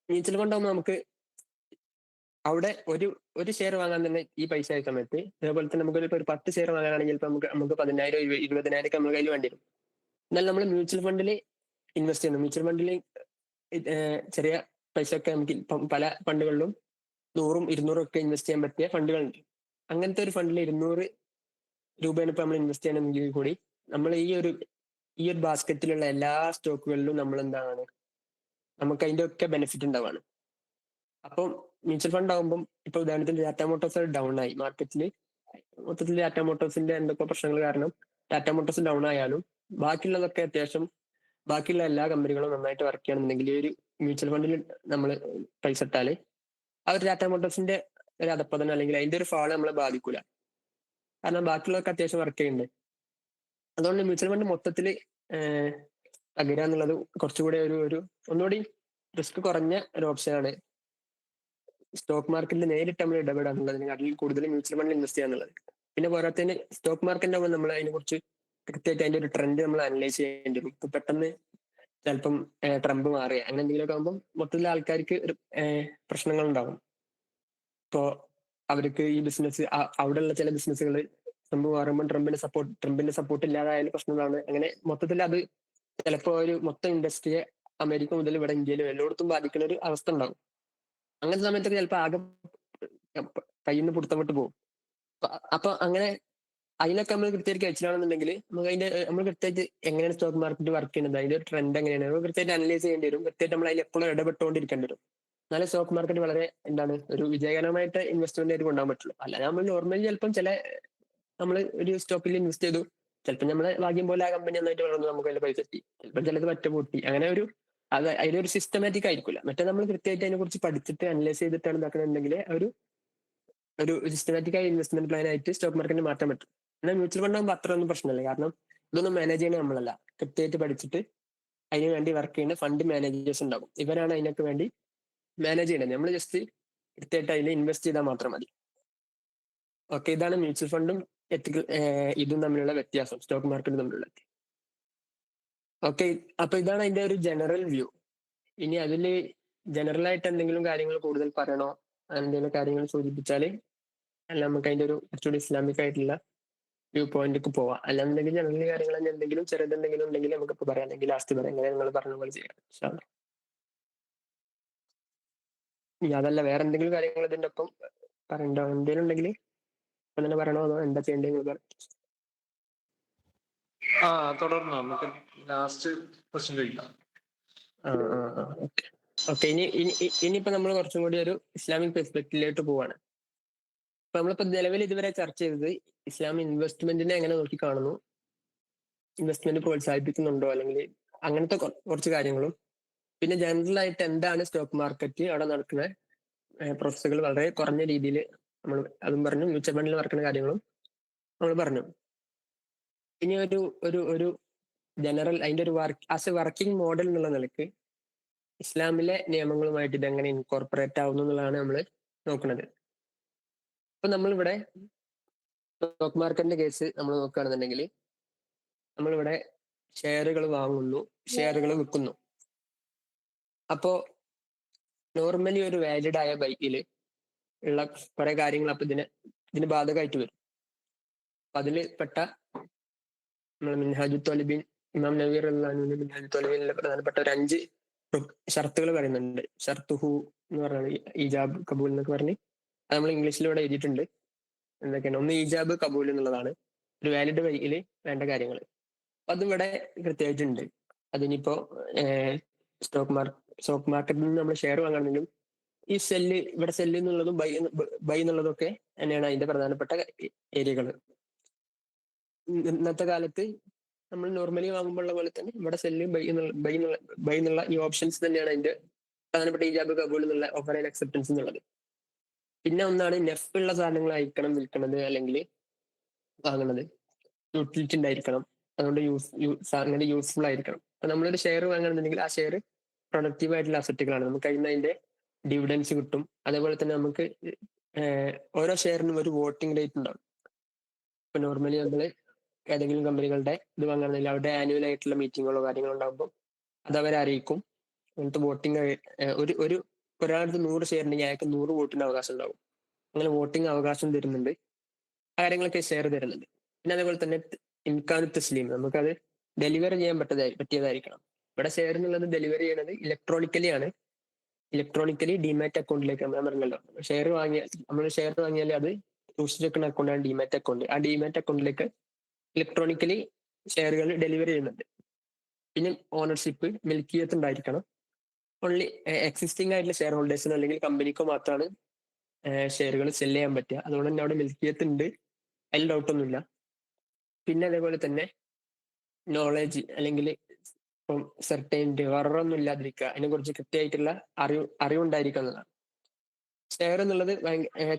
മ്യൂച്വൽ ഫണ്ട് ആകുമ്പോൾ നമുക്ക് അവിടെ ഒരു ഷെയർ വാങ്ങാൻ തന്നെ ഈ പൈസ ആയ സമയത്ത്, അതേപോലെ തന്നെ നമുക്ക് ഒരു 10 ഷെയർ വാങ്ങാനാണെങ്കിൽ ചിലപ്പോൾ നമുക്ക് 10,000 20,000 ഒക്കെ നമ്മുടെ കയ്യിൽ വേണ്ടി വരും. എന്നാൽ നമ്മൾ മ്യൂച്വൽ ഫണ്ടിൽ ഇൻവെസ്റ്റ് ചെയ്യുന്നു. മ്യൂച്വൽ ഫണ്ടിൽ ചെറിയ പൈസ ഒക്കെ നമുക്ക് ഇപ്പം പല ഫണ്ടുകളിലും 100ഉം 200ഉം ഒക്കെ ഇൻവെസ്റ്റ് ചെയ്യാൻ പറ്റിയ ഫണ്ടുകളുണ്ട്. അങ്ങനത്തെ ഒരു ഫണ്ടിൽ 200 രൂപയാണ് ഇപ്പൊ നമ്മൾ ഇൻവെസ്റ്റ് ചെയ്യണമെങ്കിൽ കൂടി നമ്മൾ ഈ ഒരു ബാസ്ക്കറ്റിലുള്ള എല്ലാ സ്റ്റോക്കുകളിലും നമ്മൾ എന്താണ് നമുക്ക് അതിന്റെ ഒക്കെ ബെനിഫിറ്റ് ഉണ്ടാവാണ്. അപ്പം മ്യൂച്വൽ ഫണ്ട് ആകുമ്പോൾ ഇപ്പൊ ഉദാഹരണത്തിന് ടാറ്റ മോട്ടോഴ്സ് ഡൗൺ ആയി മാർക്കറ്റിൽ, മൊത്തത്തിൽ ടാറ്റ മോട്ടോഴ്സിന്റെ എന്തൊക്കെ പ്രശ്നങ്ങൾ കാരണം ടാറ്റ മോട്ടോഴ്സ് ഡൗൺ ആയാലും ബാക്കിയുള്ളതൊക്കെ അത്യാവശ്യം ബാക്കിയുള്ള എല്ലാ കമ്പനികളും നന്നായിട്ട് വർക്ക് ചെയ്യണമെന്നുണ്ടെങ്കിൽ ഈ ഒരു മ്യൂച്വൽ ഫണ്ടിൽ നമ്മൾ പൈസ ഇട്ടാൽ ആ ഒരു ടാറ്റ മോട്ടോഴ്സിന്റെ ഒരു അധപ്പതനം അല്ലെങ്കിൽ അതിന്റെ ഒരു ഫാള് നമ്മളെ ബാധിക്കൂല. കാരണം ബാക്കിയുള്ളതൊക്കെ അത്യാവശ്യം വർക്ക് ചെയ്യുന്നുണ്ട്. അതുകൊണ്ട് മ്യൂച്വൽ ഫണ്ട് മൊത്തത്തിൽ തകരുക എന്നുള്ളത് കുറച്ചുകൂടെ ഒന്നുകൂടി റിസ്ക് കുറഞ്ഞ ഒരു ഓപ്ഷനാണ് സ്റ്റോക്ക് മാർക്കറ്റിൽ നേരിട്ട് നമ്മൾ ഇടപെടുക എന്നുള്ളതിന് അതിൽ കൂടുതൽ മ്യൂച്വൽ ഫണ്ടിൽ ഇൻവെസ്റ്റ് ചെയ്യുക എന്നുള്ളത്. പിന്നെ പോരാത്തതിന് സ്റ്റോക്ക് മാർക്കറ്റ് ആകുമ്പോൾ നമ്മൾ അതിനെ കുറിച്ച് കൃത്യമായിട്ട് അതിന്റെ ഒരു ട്രെൻഡ് നമ്മൾ അനലൈസ് ചെയ്യേണ്ടി വരും. ഇപ്പൊ പെട്ടെന്ന് ചിലപ്പം ട്രംപ് മാറുക അങ്ങനെ എന്തെങ്കിലുമൊക്കെ ആകുമ്പോൾ മൊത്തത്തിൽ ആൾക്കാർക്ക് ഒരു പ്രശ്നങ്ങൾ ഉണ്ടാവും. ഇപ്പോ അവർക്ക് ഈ ബിസിനസ് അവിടെയുള്ള ചില ബിസിനസ്സുകൾ ട്രംപ് മാറുമ്പോൾ ട്രംപിന്റെ സപ്പോർട്ട് ഇല്ലാതായാലും പ്രശ്നങ്ങളാണ്. അങ്ങനെ മൊത്തത്തിൽ അത് ചിലപ്പോൾ ഒരു മൊത്തം ഇൻഡസ്ട്രിയെ അമേരിക്ക മുതൽ ഇവിടെ ഇന്ത്യയിലും എല്ലായിടത്തും ബാധിക്കുന്ന ഒരു അവസ്ഥ ഉണ്ടാവും. അങ്ങനത്തെ സമയത്തൊക്കെ ചിലപ്പോൾ ആകെ കയ്യിൽ നിന്ന് പിടുത്തം വിട്ട് പോകും. അപ്പൊ അങ്ങനെ അതിനൊക്കെ നമ്മൾ കൃത്യമായിട്ട് കഴിച്ചിട്ടാണെന്നുണ്ടെങ്കിൽ നമുക്ക് നമ്മൾ കൃത്യമായിട്ട് എങ്ങനെയാണ് സ്റ്റോക്ക് മാർക്കറ്റ് വർക്ക് ചെയ്യുന്നത്, അതിന്റെ ഒരു ട്രെൻഡ് എങ്ങനെയാണ് നമ്മൾ കൃത്യമായിട്ട് അനലൈസ് ചെയ്യേണ്ടി വരും. കൃത്യമായിട്ട് നമ്മൾ അതിൽ എപ്പോഴും ഇടപെട്ടുകൊണ്ടിരിക്കേണ്ടി വരും. എന്നാലും സ്റ്റോക്ക് മാർക്കറ്റ് വളരെ ഒരു വിജയകരമായിട്ട് ഇൻവെസ്റ്റ്മെന്റ് ആയിട്ട് കൊണ്ടുപോകാൻ പറ്റുള്ളൂ. അല്ലാതെ നമ്മൾ നോർമലി ചിലപ്പം നമ്മൾ ഒരു സ്റ്റോക്കിൽ ഇൻവെസ്റ്റ് ചെയ്തു, ചിലപ്പോൾ നമ്മളെ ഭാഗ്യം പോലെ ആ കമ്പനി നന്നായിട്ട് വളർന്നു, നമുക്ക് അതിൽ പൈസ എത്തി, ചിലപ്പോൾ ചിലത് പറ്റ പൊട്ടി, അങ്ങനെ അതിലൊരു സിസ്റ്റമാറ്റിക് ആയിരിക്കില്ല. മറ്റേ നമ്മൾ കൃത്യമായിട്ട് അതിനെ കുറിച്ച് പഠിച്ചിട്ട് അനലൈസ് ചെയ്തിട്ടാണ് ഇതാക്കണമെന്നുണ്ടെങ്കിൽ ഒരു സിസ്റ്റമാറ്റിക് ആയ ഇൻവെസ്റ്റ്മെന്റ് പ്ലാൻ ആയിട്ട് സ്റ്റോക്ക് മാർക്കറ്റിന് മാറ്റാൻ പറ്റും. എന്നാൽ മ്യൂച്വൽ ഫണ്ട് ആകുമ്പോൾ അത്ര ഒന്നും പ്രശ്നമില്ല. കാരണം ഇതൊന്നും മാനേജ് ചെയ്യണത് നമ്മളല്ല, കൃത്യമായിട്ട് പഠിച്ചിട്ട് അതിന് വേണ്ടി വർക്ക് ചെയ്യുന്ന ഫണ്ട് മാനേജേഴ്സ് ഉണ്ടാകും. ഇവരാണ് അതിനൊക്കെ വേണ്ടി മാനേജ് ചെയ്യണത്. നമ്മൾ ജസ്റ്റ് കൃത്യമായിട്ട് അതിൽ ഇൻവെസ്റ്റ് ചെയ്താൽ മാത്രം മതി. ഓക്കെ, ഇതാണ് മ്യൂച്വൽ ഫണ്ടും ഇതും തമ്മിലുള്ള വ്യത്യാസം, സ്റ്റോക്ക് മാർക്കറ്റും തമ്മിലുള്ള. ഓക്കെ, അപ്പൊ ഇതാണ് അതിന്റെ ഒരു ജനറൽ വ്യൂ. ഇനി അതില് ജനറൽ ആയിട്ട് എന്തെങ്കിലും കാര്യങ്ങൾ കൂടുതൽ പറയണോ, എന്തെങ്കിലും കാര്യങ്ങൾ സൂചിപ്പിച്ചാല് അല്ല നമുക്ക് അതിന്റെ ഒരു കുറച്ചുകൂടി ഇസ്ലാമിക് ആയിട്ടുള്ള വ്യൂ പോയിന്റിലേക്ക് പോവാം. അല്ലാന്നുണ്ടെങ്കിൽ ജനറൽ കാര്യങ്ങൾ തന്നെ എന്തെങ്കിലും ചെറുതെന്തെങ്കിലും ഉണ്ടെങ്കിൽ നമുക്കിപ്പോ പറയാം, അല്ലെങ്കിൽ ലാസ്റ്റ് പറയാം, എങ്ങനെ നിങ്ങൾ പറഞ്ഞ പോലെ ചെയ്യാം. ഇൻഷാ അല്ലാ. ഇനി അതല്ല വേറെ എന്തെങ്കിലും കാര്യങ്ങൾ ഇതിന്റെ ഒപ്പം പറയണ്ടോ, എന്തെങ്കിലും ഉണ്ടെങ്കിൽ ഇപ്പൊ തന്നെ പറയണോ അതോ എന്താ ചെയ്യേണ്ടത്? ആ തുടർന്ന് നമുക്ക് ലാസ്റ്റ് ക്വസ്റ്റ്യൻ ചോദിക്കാം. ഓക്കെ ഓക്കെ, ഇനിയിപ്പോ നമ്മൾ കുറച്ചും കൂടി ഒരു ഇസ്ലാമിക് പെർസ്പെക്റ്റീവിലോട്ട് പോവാണ്. അപ്പൊ നമ്മളിപ്പോ നിലവിൽ ഇതുവരെ ചർച്ച ചെയ്തത് ഇസ്ലാം ഇൻവെസ്റ്റ്മെന്റിനെ എങ്ങനെ നോക്കി കാണുന്നു, ഇൻവെസ്റ്റ്മെന്റ് പ്രോത്സാഹിപ്പിക്കുന്നുണ്ടോ, അല്ലെങ്കിൽ അങ്ങനത്തെ കുറച്ച് കാര്യങ്ങളും, പിന്നെ ജനറൽ ആയിട്ട് എന്താണ് സ്റ്റോക്ക് മാർക്കറ്റ്, അവിടെ നടക്കുന്ന പ്രോസസ്സുകൾ വളരെ കുറഞ്ഞ രീതിയിൽ നമ്മൾ അതും പറഞ്ഞു, മ്യൂച്വൽ ഫണ്ടിൽ നടക്കുന്ന കാര്യങ്ങളും നമ്മൾ പറഞ്ഞു. ഇനി ഒരു ജനറൽ അതിന്റെ ഒരു ആസ് എ വർക്കിംഗ് മോഡൽ എന്നുള്ള നിലയ്ക്ക് ഇസ്ലാമിലെ നിയമങ്ങളുമായിട്ട് ഇതെങ്ങനെ ഇൻകോർപ്പറേറ്റ് ആവുന്നു എന്നുള്ളതാണ് നമ്മൾ നോക്കുന്നത്. അപ്പൊ നമ്മളിവിടെ സ്റ്റോക്ക് മാർക്കറ്റിന്റെ കേസ് നമ്മൾ നോക്കുകയാണെന്നുണ്ടെങ്കിൽ നമ്മളിവിടെ ഷെയറുകൾ വാങ്ങുന്നു, ഷെയറുകൾ വിൽക്കുന്നു. അപ്പോ നോർമലി ഒരു വാലിഡ് ആയ ബൈക്കിൽ ഉള്ള കുറെ കാര്യങ്ങൾ അപ്പൊ ഇതിന് ബാധകമായിട്ട് വരും. അപ്പൊ അതിൽ പെട്ട നമ്മൾ മിൻഹാജു ത്വാലിബീൻ ഇമാം നബി റളിയല്ലാഹു തൊലവിലെ പ്രധാനപ്പെട്ട ഒരു 5 ഷർത്തുകൾ പറയുന്നുണ്ട്. ഷർത്തുഹു എന്ന് പറഞ്ഞാൽ ഈജാബ് കബൂൽ എന്നൊക്കെ പറഞ്ഞ് അത് നമ്മൾ ഇംഗ്ലീഷിലൂടെ എഴുതിയിട്ടുണ്ട്. എന്തൊക്കെയാണ്? ഒന്ന് ഈജാബ് കബൂൽ എന്നുള്ളതാണ് ഒരു വാലിഡ് വഴിയിൽ വേണ്ട കാര്യങ്ങൾ. അതിവിടെ കൃത്യമായിട്ടുണ്ട്. അതിനിപ്പോ സ്റ്റോക്ക് മാർക്കറ്റിൽ നിന്ന് നമ്മൾ ഷെയർ വാങ്ങണമെങ്കിലും ഈ ഇവിടെ സെല്ല് എന്നുള്ളതും ബൈ എന്നുള്ളതും ഒക്കെ തന്നെയാണ് അതിന്റെ പ്രധാനപ്പെട്ട ഏരിയകൾ. ഇന്നത്തെ കാലത്ത് നമ്മൾ നോർമലി വാങ്ങുമ്പോഴുള്ള പോലെ തന്നെ ഇവിടെ സെല്ല് ബൈ എന്നുള്ള ഈ ഓപ്ഷൻസ് തന്നെയാണ് അതിന്റെ പ്രധാനപ്പെട്ട ഈജാബ് കബൂൽ എന്നുള്ള ഓഫർ ആൻഡ് അക്സെപ്റ്റൻസ് എന്നുള്ളത്. പിന്നെ ഒന്നാണ് നെഫ് ഉള്ള സാധനങ്ങൾ അയക്കണം, വിൽക്കണത് അല്ലെങ്കിൽ വാങ്ങണത്. യൂട്ടിലിറ്റി ഉണ്ടായിരിക്കണം, അതുകൊണ്ട് അങ്ങനെ യൂസ്ഫുൾ ആയിരിക്കണം. അപ്പൊ നമ്മളൊരു ഷെയർ വാങ്ങണമെന്നുണ്ടെങ്കിൽ ആ ഷെയർ പ്രൊഡക്റ്റീവ് ആയിട്ടുള്ള അസറ്റുകളാണ്. നമുക്ക് അതിന് അതിന്റെ ഡിവിഡൻസ് കിട്ടും. അതേപോലെ തന്നെ നമുക്ക് ഓരോ ഷെയറിനും ഒരു വോട്ടിംഗ് റേറ്റ് ഉണ്ടാവും. ഇപ്പൊ നോർമലി നമ്മൾ ഏതെങ്കിലും കമ്പനികളുടെ ഇത് വാങ്ങുകയാണെങ്കിൽ അവിടെ ആനുവൽ ആയിട്ടുള്ള മീറ്റിങ്ങുകളോ കാര്യങ്ങളോ ഉണ്ടാകുമ്പോൾ അത് അവരെ അറിയിക്കും. അങ്ങനത്തെ വോട്ടിംഗ് ഒരാൾക്ക് 100 ഷെയർ ഉണ്ടെങ്കിൽ അയാൾക്ക് 100 വോട്ടിന് അവകാശം ഉണ്ടാവും. അങ്ങനെ വോട്ടിംഗ് അവകാശം തരുന്നുണ്ട്, ആ കാര്യങ്ങളൊക്കെ ഷെയർ തരുന്നുണ്ട്. പിന്നെ അതേപോലെ തന്നെ ഇൻകാനു തസ്ലീം, നമുക്കത് ഡെലിവർ ചെയ്യാൻ പറ്റിയതായിരിക്കണം. ഇവിടെ ഷെയർ എന്നുള്ളത് ഡെലിവറി ചെയ്യണത് ഇലക്ട്രോണിക്കലി ആണ്. ഇലക്ട്രോണിക്കലി ഡിമാറ്റ് അക്കൗണ്ടിലേക്ക് നമ്മൾ പറഞ്ഞല്ലോ, നമ്മൾ ഷെയർ വാങ്ങിയാൽ അത് സൂക്ഷിച്ചിരിക്കുന്ന അക്കൗണ്ടാണ് ഡിമാറ്റ് അക്കൗണ്ട്. ആ ഡിമാറ്റ് അക്കൗണ്ടിലേക്ക് ഇലക്ട്രോണിക്കലി ഷെയറുകൾ ഡെലിവറി ചെയ്യുന്നുണ്ട്. പിന്നെ ഓണർഷിപ്പ് മിൽക്കിയത്ത് ഉണ്ടായിരിക്കണം. ഓൺലി എക്സിസ്റ്റിംഗ് ആയിട്ടുള്ള ഷെയർ ഹോൾഡേഴ്സിനോ അല്ലെങ്കിൽ കമ്പനിക്കോ മാത്രമാണ് ഷെയറുകൾ സെല് ചെയ്യാൻ പറ്റുക. അതുകൊണ്ട് തന്നെ അവിടെ മിൽക്കിയത്ത് ഉണ്ട്, അതിൽ ഡൗട്ടൊന്നുമില്ല. പിന്നെ അതേപോലെ തന്നെ നോളജ് അല്ലെങ്കിൽ ഇപ്പം സെർട്ടൈനിറ്റി വേറൊന്നും ഇല്ലാതിരിക്കുക, അതിനെക്കുറിച്ച് കൃത്യമായിട്ടുള്ള അറിവുണ്ടായിരിക്കുക എന്നതാണ്. ഷെയർ എന്നുള്ളത്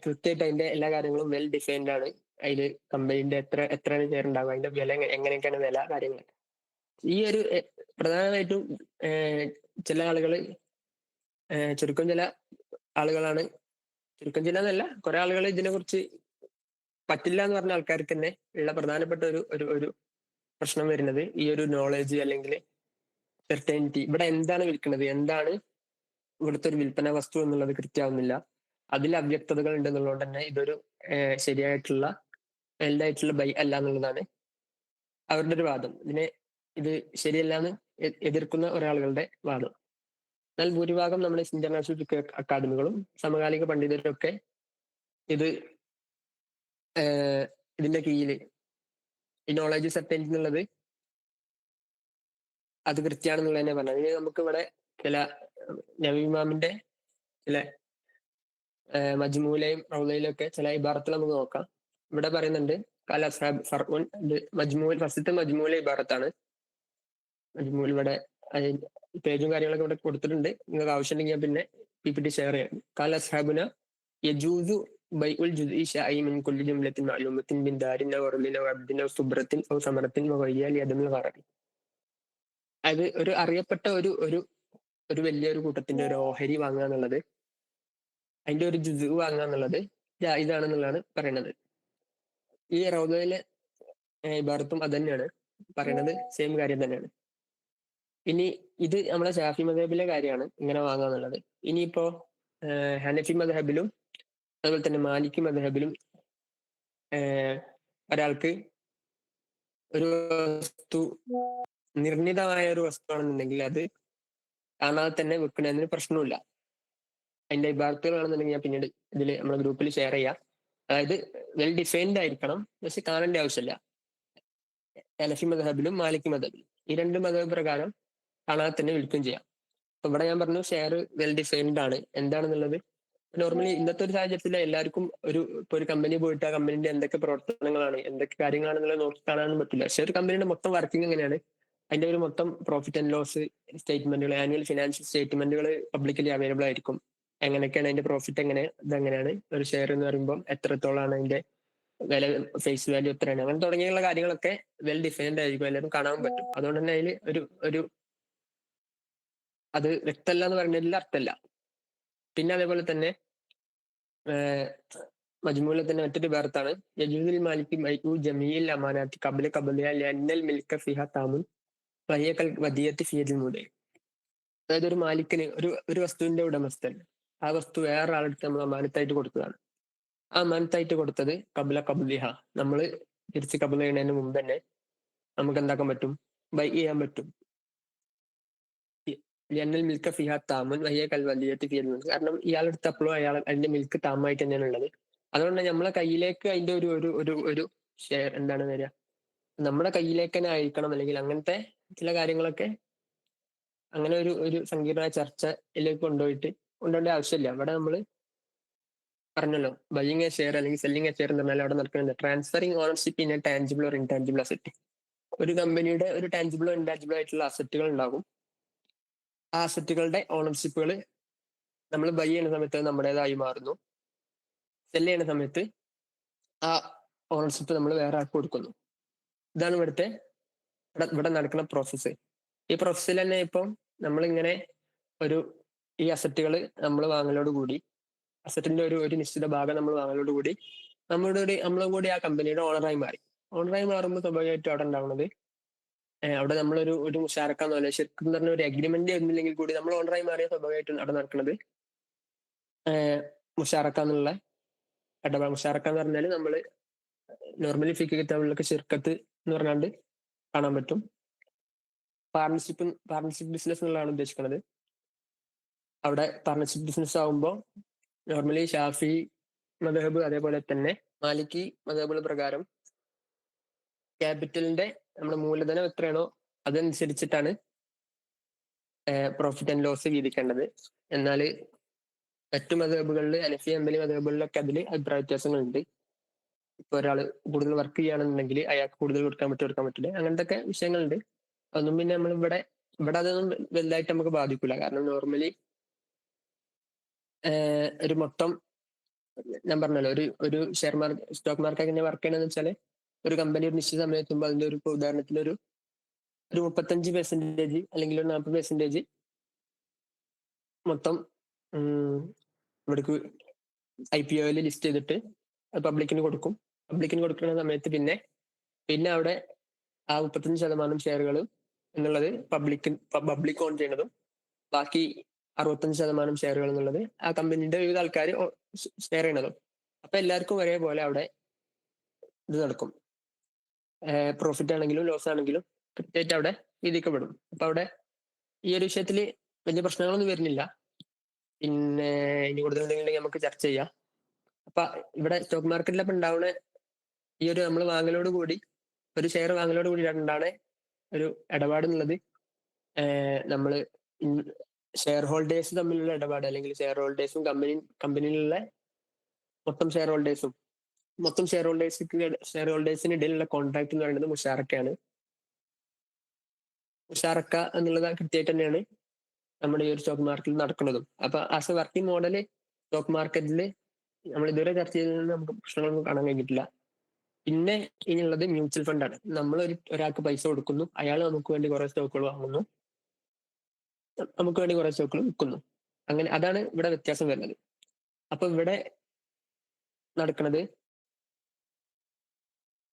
കൃത്യമായിട്ട് അതിന്റെ എല്ലാ കാര്യങ്ങളും വെൽ ഡിഫൈൻഡ് ആണ്. അതിൽ കമ്പനീന്റെ എത്രയാണ് ഷെയർ ഉണ്ടാവുക, അതിന്റെ വില എങ്ങനെയൊക്കെയാണ് വില, കാര്യങ്ങളൊക്കെ. ഈ ഒരു പ്രധാനമായിട്ടും ചില ആളുകൾ ചുരുക്കം ചില ആളുകളാണ്, ചുരുക്കം ചില എന്നല്ല കുറെ ആളുകൾ ഇതിനെക്കുറിച്ച് പറ്റില്ല എന്ന് പറഞ്ഞ ആൾക്കാർക്ക് തന്നെ ഉള്ള പ്രധാനപ്പെട്ട ഒരു പ്രശ്നം വരുന്നത് ഈ ഒരു നോളജ് അല്ലെങ്കിൽ സെർട്ടൈനിറ്റി. ഇവിടെ എന്താണ് വിൽക്കുന്നത്, എന്താണ് ഇവിടുത്തെ ഒരു വിൽപ്പന വസ്തു എന്നുള്ളത് കൃത്യമാവുന്നില്ല. അതിൽ അവ്യക്തതകൾ ഉണ്ടെന്നുള്ളത് തന്നെ ഇതൊരു ശരിയായിട്ടുള്ള വെൽഡായിട്ടുള്ള ബൈ അല്ല എന്നുള്ളതാണ് അവരുടെ ഒരു വാദം. ഇത് ശരിയല്ല എന്ന് എതിർക്കുന്ന ഒരാളുകളുടെ വാദം. എന്നാൽ ഭൂരിഭാഗം നമ്മുടെ ഇന്റർനാഷണൽ അക്കാദമികളും സമകാലിക പണ്ഡിതരും ഒക്കെ ഇതിന്റെ കീഴിൽ ഈ നോളജ് സെർട്ടൈനിറ്റി എന്നുള്ളത് അത് കൃത്യമാണെന്നുള്ളത് തന്നെ പറഞ്ഞത്. ഇനി നമുക്ക് ഇവിടെ ചില നബി ഇമാമിന്റെ ചില മജ്മൂലയും റൗലയിലും ഒക്കെ ചില ഇബാറത്തുകൾ നമുക്ക് നോക്കാം. ഇവിടെ പറയുന്നുണ്ട് ഫസ്റ്റത്തെ മജ്മൂല ഇബാറത്താണ്. മജ്മൂൽ ഇവിടെ പേജും കാര്യങ്ങളൊക്കെ ഇവിടെ കൊടുത്തിട്ടുണ്ട്, നിങ്ങൾക്ക് ആവശ്യമുണ്ടെങ്കിൽ ഞാൻ പിന്നെ PPT ഷെയർ ചെയ്യാം. കാല അസ്ഹാബുന യജൂസു ബൈഉൽ ജുസ്ഇ ശാഇ മിൻ കുല്ലി ജംലത്തിൻ മഅലൂമത്തിൻ ബിൻ ദാരിൻ ഔ അർളിൻ ഔ അബ്ദിൻ ഔ സുബ്രത്തിൻ ഔ സമറത്തിൻ വഗയ്യ ലിഅദമിൽ ഖററി. അത് ഒരു അറിയപ്പെട്ട ഒരു വലിയൊരു കൂട്ടത്തിന്റെ ഒരു ഓഹരി വാങ്ങുക എന്നുള്ളത്, അതിന്റെ ഒരു ജുസ് വാങ്ങുക എന്നുള്ളത് ഇതാണെന്നുള്ളതാണ് പറയുന്നത്. ഈ റൗദയിലെ ഇബാറത്തും അത് തന്നെയാണ് പറയുന്നത്, സെയിം കാര്യം തന്നെയാണ്. ഇനി ഇത് നമ്മുടെ ഷാഫി മദ്ഹബിലെ കാര്യമാണ് ഇങ്ങനെ വാങ്ങുക എന്നുള്ളത്. ഇനിയിപ്പോ ഹനഫി മദ്ഹബിലും അതുപോലെ തന്നെ മാലിക്കി മദ്ഹബിലും ഒരാൾക്ക് ഒരു വസ്തു നിർണിതമായ ഒരു വസ്തുവാണെന്നുണ്ടെങ്കിൽ അത് കാണാതെ തന്നെ വെക്കുന്നതിന് പ്രശ്നമില്ല. അതിന്റെ ഇബാറത്തുകളാണെന്നുണ്ടെങ്കിൽ ഞാൻ പിന്നീട് ഇതിൽ നമ്മുടെ ഗ്രൂപ്പിൽ ഷെയർ ചെയ്യാം. അതായത് വെൽ ഡിഫൈൻഡ് ആയിരിക്കണം, പക്ഷെ കാണേണ്ട ആവശ്യമില്ല. ഹനഫി മദ്ഹബിലും മാലിക്കി മദ്ഹബിലും ഈ 2 മദ്ഹബ് പ്രകാരം കാണാതെ തന്നെ വിൽക്കുകയും ചെയ്യാം. അപ്പൊ ഇവിടെ ഞാൻ പറഞ്ഞു ഷെയർ വെൽ ഡിഫൈൻഡ് ആണ് എന്താണെന്നുള്ളത്. നോർമലി ഇന്നത്തെ ഒരു സാഹചര്യത്തിൽ എല്ലാവർക്കും ഇപ്പൊ ഒരു കമ്പനി പോയിട്ട് ആ കമ്പനിന്റെ എന്തൊക്കെ പ്രവർത്തനങ്ങളാണ് എന്തൊക്കെ കാര്യങ്ങളാണെന്നുള്ളത് നോക്കി കാണാനും പറ്റില്ല. പക്ഷെ ഒരു കമ്പനിയുടെ മൊത്തം വർക്കിംഗ് എങ്ങനെയാണ്, അതിന്റെ ഒരു മൊത്തം പ്രോഫിറ്റ് ആൻഡ് ലോസ് സ്റ്റേറ്റ്മെന്റുകൾ, ആനുവൽ ഫിനാൻഷ്യൽ സ്റ്റേറ്റ്മെന്റുകൾ പബ്ലിക്കലി അവൈലബിൾ ആയിരിക്കും. എങ്ങനെയൊക്കെയാണ് അതിന്റെ പ്രോഫിറ്റ്, ഇതെങ്ങനെയാണ് ഒരു ഷെയർ എന്ന് പറയുമ്പോൾ എത്രത്തോളാണ് അതിന്റെ വില, ഫേസ് വാല്യൂ എത്രയാണ്, അങ്ങനെ തുടങ്ങിയുള്ള കാര്യങ്ങളൊക്കെ വെൽ ഡിഫൈൻഡ് ആയിരിക്കും, എല്ലാവരും കാണാൻ പറ്റും. അതുകൊണ്ട് തന്നെ അതിൽ അത് വ്യക്തമല്ല എന്ന് പറയുന്നതിൽ അർത്ഥമല്ല. പിന്നെ അതേപോലെ തന്നെ മജ്മൂലിൽ തന്നെ മറ്റൊരു ബേർത്താണ് യജൂസുൽ മാലിക്കി ബൈഉ ജമീഇൽ അമാനാത്തി ഖബ്ല ഖബ്ലിഹ ലിഅന്നൽ മിൽക ഫിഹ താമുൻ വഹിയ കൽ വദിയത്തി ഫി യദിൽ മുദൈ. അതായത് ഒരു മാലിക്കിന് ഒരു വസ്തുവിന്റെ ഉടമസ്ഥൻ ആ വസ്തു വേറെ ആളെടുത്ത് നമ്മൾ അമാനത്തായിട്ട് കൊടുത്തതാണ്. ആ അമാനത്തായിട്ട് കൊടുത്തത് ഖബ്ല ഖബ്ലിഹ, നമ്മൾ തിരിച്ച് ഖബ്ല ചെയ്യുന്നതിന് മുമ്പ് തന്നെ നമുക്ക് എന്താക്കാൻ പറ്റും, ബൈ ചെയ്യാൻ പറ്റും. ലിയന്നൽ മിൽക്ക ഫിഹ താമുൻ വഹിയ കൽവലിയത്ത് ഫിയൽ മിൽക്ക്. കാരണം ഇയാളെടുത്തപ്പോഴും അയാൾ അതിന്റെ മിൽക്ക് താമായിട്ട് തന്നെയാണ് ഉള്ളത്. അതുകൊണ്ട് നമ്മളെ കയ്യിലേക്ക് അതിന്റെ ഒരു ഒരു ഒരു ഒരു ഷെയർ എന്താണ് വരിക, നമ്മുടെ കയ്യിലേക്ക് തന്നെ ആയിരിക്കണം, അല്ലെങ്കിൽ അങ്ങനത്തെ ചില കാര്യങ്ങളൊക്കെ അങ്ങനെ ഒരു ഒരു സങ്കീർണമായ ചർച്ചയിലേക്ക് കൊണ്ടുപോകേണ്ട ആവശ്യമില്ല. അവിടെ നമ്മൾ പറഞ്ഞല്ലോ, ബൈയിങ് എ ഷെയർ അല്ലെങ്കിൽ സെല്ലിങ് എ ഷെയർ എന്ന് പറഞ്ഞാൽ അവിടെ നടക്കുന്നത് transferring ownership in A tangible or intangible asset. ഒരു കമ്പനിയുടെ ഒരു ടാൻജിബിളോ ഇൻടാൻജിബിളോ ആയിട്ടുള്ള അസറ്റുകൾ ഉണ്ടാകും. ആ അസറ്റുകളുടെ ഓണർഷിപ്പുകൾ നമ്മൾ ബൈ ചെയ്യുന്ന സമയത്ത് നമ്മുടേതായി മാറുന്നു. സെല് ചെയ്യുന്ന സമയത്ത് ആ ഓണർഷിപ്പ് നമ്മൾ വേറെ ആൾക്ക് കൊടുക്കുന്നു. ഇതാണ് ഇവിടെ നടക്കുന്ന പ്രോസസ്സ്. ഈ പ്രോസസ്സിൽ തന്നെ ഇപ്പം നമ്മളിങ്ങനെ ഈ അസറ്റുകൾ നമ്മൾ വാങ്ങലോട് കൂടി, അസറ്റിന്റെ ഒരു നിശ്ചിത ഭാഗം നമ്മൾ വാങ്ങലോട് കൂടി നമ്മളും കൂടി ആ കമ്പനിയുടെ ഓണറായി മാറി. ഓണറായി മാറുമ്പോൾ സ്വാഭാവികമായിട്ടും അവിടെ ഉണ്ടാവുന്നത്, അവിടെ നമ്മളൊരു മുഷാരക്കാന്ന് പോലെ ശരിക്കും പറഞ്ഞ ഒരു അഗ്രിമെന്റ് ഒന്നുമില്ലെങ്കിൽ കൂടി നമ്മൾ ഓണറായി മാറിയ സ്വാഭാവികമായിട്ടും അവിടെ നടക്കുന്നത് മുഷാറക്ക എന്നുള്ള ഇടപാട്. മുഷാറക്ക എന്ന് പറഞ്ഞാൽ നമ്മൾ നോർമലി ഫിക്ക് കിതാബിലൊക്കെ ഷിർക്കത്ത് എന്ന് പറഞ്ഞാണ്ട് കാണാൻ പറ്റും. പാർട്ണർഷിപ്പ് ബിസിനസ് എന്നുള്ളതാണ് ഉദ്ദേശിക്കുന്നത്. അവിടെ പാർട്ണർഷിപ്പ് ബിസിനസ് ആകുമ്പോൾ നോർമലി ഷാഫി മദ്ഹബ് അതേപോലെ തന്നെ മാലിക്കി മദ്ഹബുകൾ പ്രകാരം ക്യാപിറ്റലിന്റെ നമ്മുടെ മൂലധനം എത്രയാണോ അതനുസരിച്ചിട്ടാണ് പ്രോഫിറ്റ് ആൻഡ് ലോസ് വീതിക്കേണ്ടത്. എന്നാൽ മറ്റു മദ്ഹബുകളിൽ, ഹനഫി ഹംബലി മദ്ഹബുകളിലൊക്കെ അതിൽ അഭിപ്രായ വ്യത്യാസങ്ങളുണ്ട്. ഇപ്പൊ ഒരാൾ കൂടുതൽ വർക്ക് ചെയ്യുകയാണെന്നുണ്ടെങ്കിൽ അയാൾക്ക് കൂടുതൽ കൊടുക്കാൻ പറ്റില്ല, അങ്ങനത്തെ ഒക്കെ വിഷയങ്ങളുണ്ട്. അതൊന്നും പിന്നെ നമ്മൾ ഇവിടെ അതൊന്നും വലുതായിട്ട് നമുക്ക് ബാധിക്കില്ല. കാരണം നോർമലി ഒരു മൊത്തം ഞാൻ പറഞ്ഞല്ലോ, ഒരു സ്റ്റോക്ക് മാർക്കറ്റ് എങ്ങനെ വർക്ക് ചെയ്യണമെന്ന് വെച്ചാൽ, ഒരു കമ്പനി ഒരു നിശ്ചിത സമയം എത്തുമ്പോൾ അതിന്റെ ഒരു ഉദാഹരണത്തിൽ ഒരു 35% അല്ലെങ്കിൽ ഒരു 40% മൊത്തം ഇവിടേക്ക് IPO ലിസ്റ്റ് ചെയ്തിട്ട് പബ്ലിക്കിന് കൊടുക്കും. പബ്ലിക്കിന് കൊടുക്കുന്ന സമയത്ത് പിന്നെ അവിടെ ആ 35% ഷെയറുകൾ എന്നുള്ളത് പബ്ലിക് ഓൺ ചെയ്യുന്നതും ബാക്കി 65% ഷെയറുകൾ എന്നുള്ളത് ആ കമ്പനിയുടെ വിവിധ ആൾക്കാർ ഷെയർ ചെയ്യണതും. അപ്പൊ എല്ലാവർക്കും ഒരേപോലെ അവിടെ ഇത് നടക്കും. പ്രോഫിറ്റ് ആണെങ്കിലും ലോസ് ആണെങ്കിലും കൃത്യമായിട്ട് അവിടെ വിധിക്കപ്പെടും. അപ്പൊ അവിടെ ഈ ഒരു വിഷയത്തിൽ വലിയ പ്രശ്നങ്ങളൊന്നും വരുന്നില്ല. പിന്നെ ഇനി കൂടുതൽ എന്തെങ്കിലും നമുക്ക് ചർച്ച ചെയ്യാം. അപ്പൊ ഇവിടെ സ്റ്റോക്ക് മാർക്കറ്റിലൊക്കെ ഉണ്ടാവുന്ന ഈ ഒരു നമ്മൾ വാങ്ങലോട് കൂടി, ഒരു ഷെയർ വാങ്ങലോട് കൂടി ഉണ്ടാണ് ഒരു ഇടപാട് എന്നുള്ളത് നമ്മൾ ഷെയർ ഹോൾഡേഴ്സ് തമ്മിലുള്ള ഇടപാട്, അല്ലെങ്കിൽ ഷെയർ ഹോൾഡേഴ്സും കമ്പനിയിലുള്ള മൊത്തം ഷെയർ ഹോൾഡേഴ്സിന് ഇടയിലുള്ള കോൺട്രാക്ട് എന്ന് പറയുന്നത് മുഷാറക്കയാണ്. മുഷാറക്ക എന്നുള്ളത് കൃത്യമായിട്ട് തന്നെയാണ് നമ്മുടെ ഈ ഒരു സ്റ്റോക്ക് മാർക്കറ്റിൽ നടക്കുന്നതും. അപ്പൊ as A working model stock മാർക്കറ്റിൽ നമ്മൾ ഇതുവരെ ചർച്ച ചെയ്തതിൽ നമുക്ക് പ്രശ്നങ്ങളൊന്നും കാണാൻ കഴിഞ്ഞിട്ടില്ല. പിന്നെ ഇനിയുള്ളത് മ്യൂച്വൽ ഫണ്ടാണ്. നമ്മൾ ഒരാൾക്ക് പൈസ കൊടുക്കുന്നു, അയാൾ നമുക്ക് വേണ്ടി കുറെ സ്റ്റോക്കുകൾ വാങ്ങുന്നു, നമുക്ക് വേണ്ടി കുറെ സ്റ്റോക്കുകൾ വിൽക്കുന്നു. അങ്ങനെ അതാണ് ഇവിടെ വ്യത്യാസം വരുന്നത്. അപ്പൊ ഇവിടെ നടക്കുന്നത്,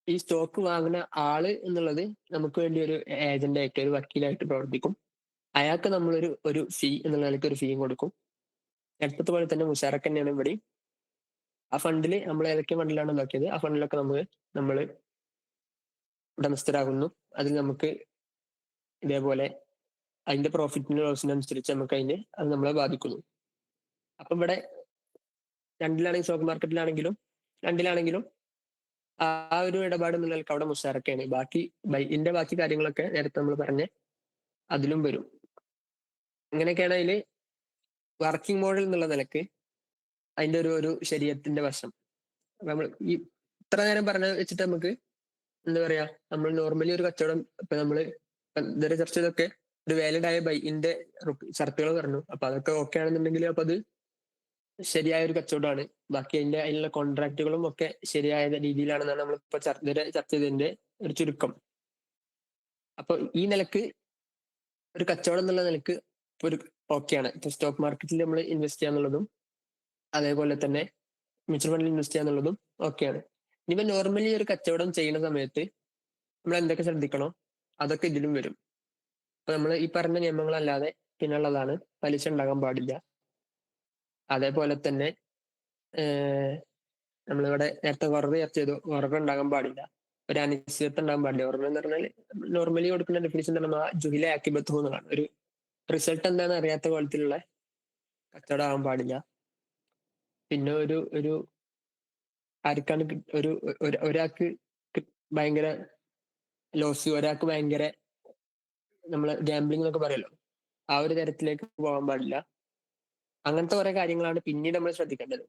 ഈ സ്റ്റോക്ക് വാങ്ങുന്ന ആള് എന്നുള്ളത് നമുക്ക് വേണ്ടി ഒരു ഏജന്റായിട്ട്, ഒരു വക്കീലായിട്ട് പ്രവർത്തിക്കും. അയാൾക്ക് നമ്മളൊരു ഫീ എന്നുള്ള നിലയ്ക്ക് ഒരു ഫീയും കൊടുക്കും. നേരത്തെ പോലെ തന്നെ മുഷാറക്ക് തന്നെയാണ് ഇവിടെ. ആ ഫണ്ടിൽ നമ്മൾ ഏതൊക്കെ ഫണ്ടിലാണ് നോക്കിയത്, ആ ഫണ്ടിലൊക്കെ നമ്മൾ ഉടമസ്ഥരാകുന്നു. അതിൽ നമുക്ക് ഇതേപോലെ അതിന്റെ പ്രോഫിറ്റിന്റെ ലോസിനനുസരിച്ച് നമുക്ക് അത് നമ്മളെ ബാധിക്കുന്നു. അപ്പൊ ഇവിടെ സ്റ്റോക്ക് മാർക്കറ്റിലാണെങ്കിലും രണ്ടിലാണെങ്കിലും ആ ഒരു ഇടപാട് എന്നുള്ള നിലക്ക് അവിടെ മുഷാറക്കയാണ്. ബാക്കി കാര്യങ്ങളൊക്കെ നേരത്തെ നമ്മൾ പറഞ്ഞ അതിലും വരും. അങ്ങനെയൊക്കെയാണ് അതിൽ വർക്കിംഗ് മോഡൽ എന്നുള്ള നിലക്ക് അതിന്റെ ഒരു ശരീരത്തിന്റെ വശം. നമ്മൾ ഈ ഇത്ര നേരം പറഞ്ഞ വെച്ചിട്ട് നമുക്ക് എന്താ പറയാ, നമ്മൾ നോർമലി ഒരു കച്ചവടം ഇപ്പൊ നമ്മൾ ഇതുവരെ ചർച്ച ചെയ്തൊക്കെ ഒരു വാലിഡ് ആയ ബൈന്റെ ഷർത്തുകൾ പറഞ്ഞു. അപ്പൊ അതൊക്കെ ഓക്കെ ആണെന്നുണ്ടെങ്കിൽ അപ്പൊ അത് ശരിയായ ഒരു കച്ചവടമാണ്. ബാക്കി അതിനുള്ള കോൺട്രാക്റ്റുകളും ഒക്കെ ശരിയായ രീതിയിലാണെന്നാണ് നമ്മളിപ്പോ ചർച്ച ചെയ്തതിന്റെ ഒരു ചുരുക്കം. അപ്പൊ ഈ നിലക്ക് ഒരു കച്ചവടം എന്നുള്ള നിലക്ക് ഒരു ഓക്കെയാണ്. ഇപ്പൊ സ്റ്റോക്ക് മാർക്കറ്റിൽ നമ്മൾ ഇൻവെസ്റ്റ് ചെയ്യാന്നുള്ളതും അതേപോലെ തന്നെ മ്യൂച്വൽ ഫണ്ടിൽ ഇൻവെസ്റ്റ് ചെയ്യാന്നുള്ളതും ഓക്കെയാണ്. ഇനിയിപ്പോ നോർമലി ഒരു കച്ചവടം ചെയ്യുന്ന സമയത്ത് നമ്മൾ എന്തൊക്കെ ശ്രദ്ധിക്കണോ അതൊക്കെ ഇതിലും വരും. അപ്പൊ നമ്മൾ ഈ പറഞ്ഞ നിയമങ്ങളല്ലാതെ പിന്നുള്ളതാണ് പലിശ ഉണ്ടാകാൻ പാടില്ല. അതേപോലെ തന്നെ നമ്മളിവിടെ നേരത്തെ കുറവ് ചർച്ച ചെയ്തു, കുറവ് ഉണ്ടാകാൻ പാടില്ല. ഒരു അനിശ്ചിതത്വം ഉണ്ടാകാൻ പാടില്ല. ഓർമ്മ എന്ന് പറഞ്ഞാൽ നോർമലി കൊടുക്കുന്ന ഡെഫിനിഷൻ തന്നെ ജുഹില ആക്കിബത്തു എന്നുള്ളതാണ്. ഒരു റിസൾട്ട് എന്താണെന്ന് അറിയാത്ത കോലത്തിലുള്ള കച്ചവടം ആവാൻ പാടില്ല. പിന്നെ ഒരു ഒരു ആർക്കാണ് ഒരു ഒരാൾക്ക് ഭയങ്കര ലോസ്, ഒരാൾക്ക് ഭയങ്കര നമ്മൾ ഗാംബ്ലിംഗ് എന്നൊക്കെ പറയല്ലോ, ആ ഒരു തരത്തിലേക്ക് പോകാൻ പാടില്ല. അങ്ങനത്തെ കുറെ കാര്യങ്ങളാണ് പിന്നീട് നമ്മൾ ശ്രദ്ധിക്കേണ്ടത്.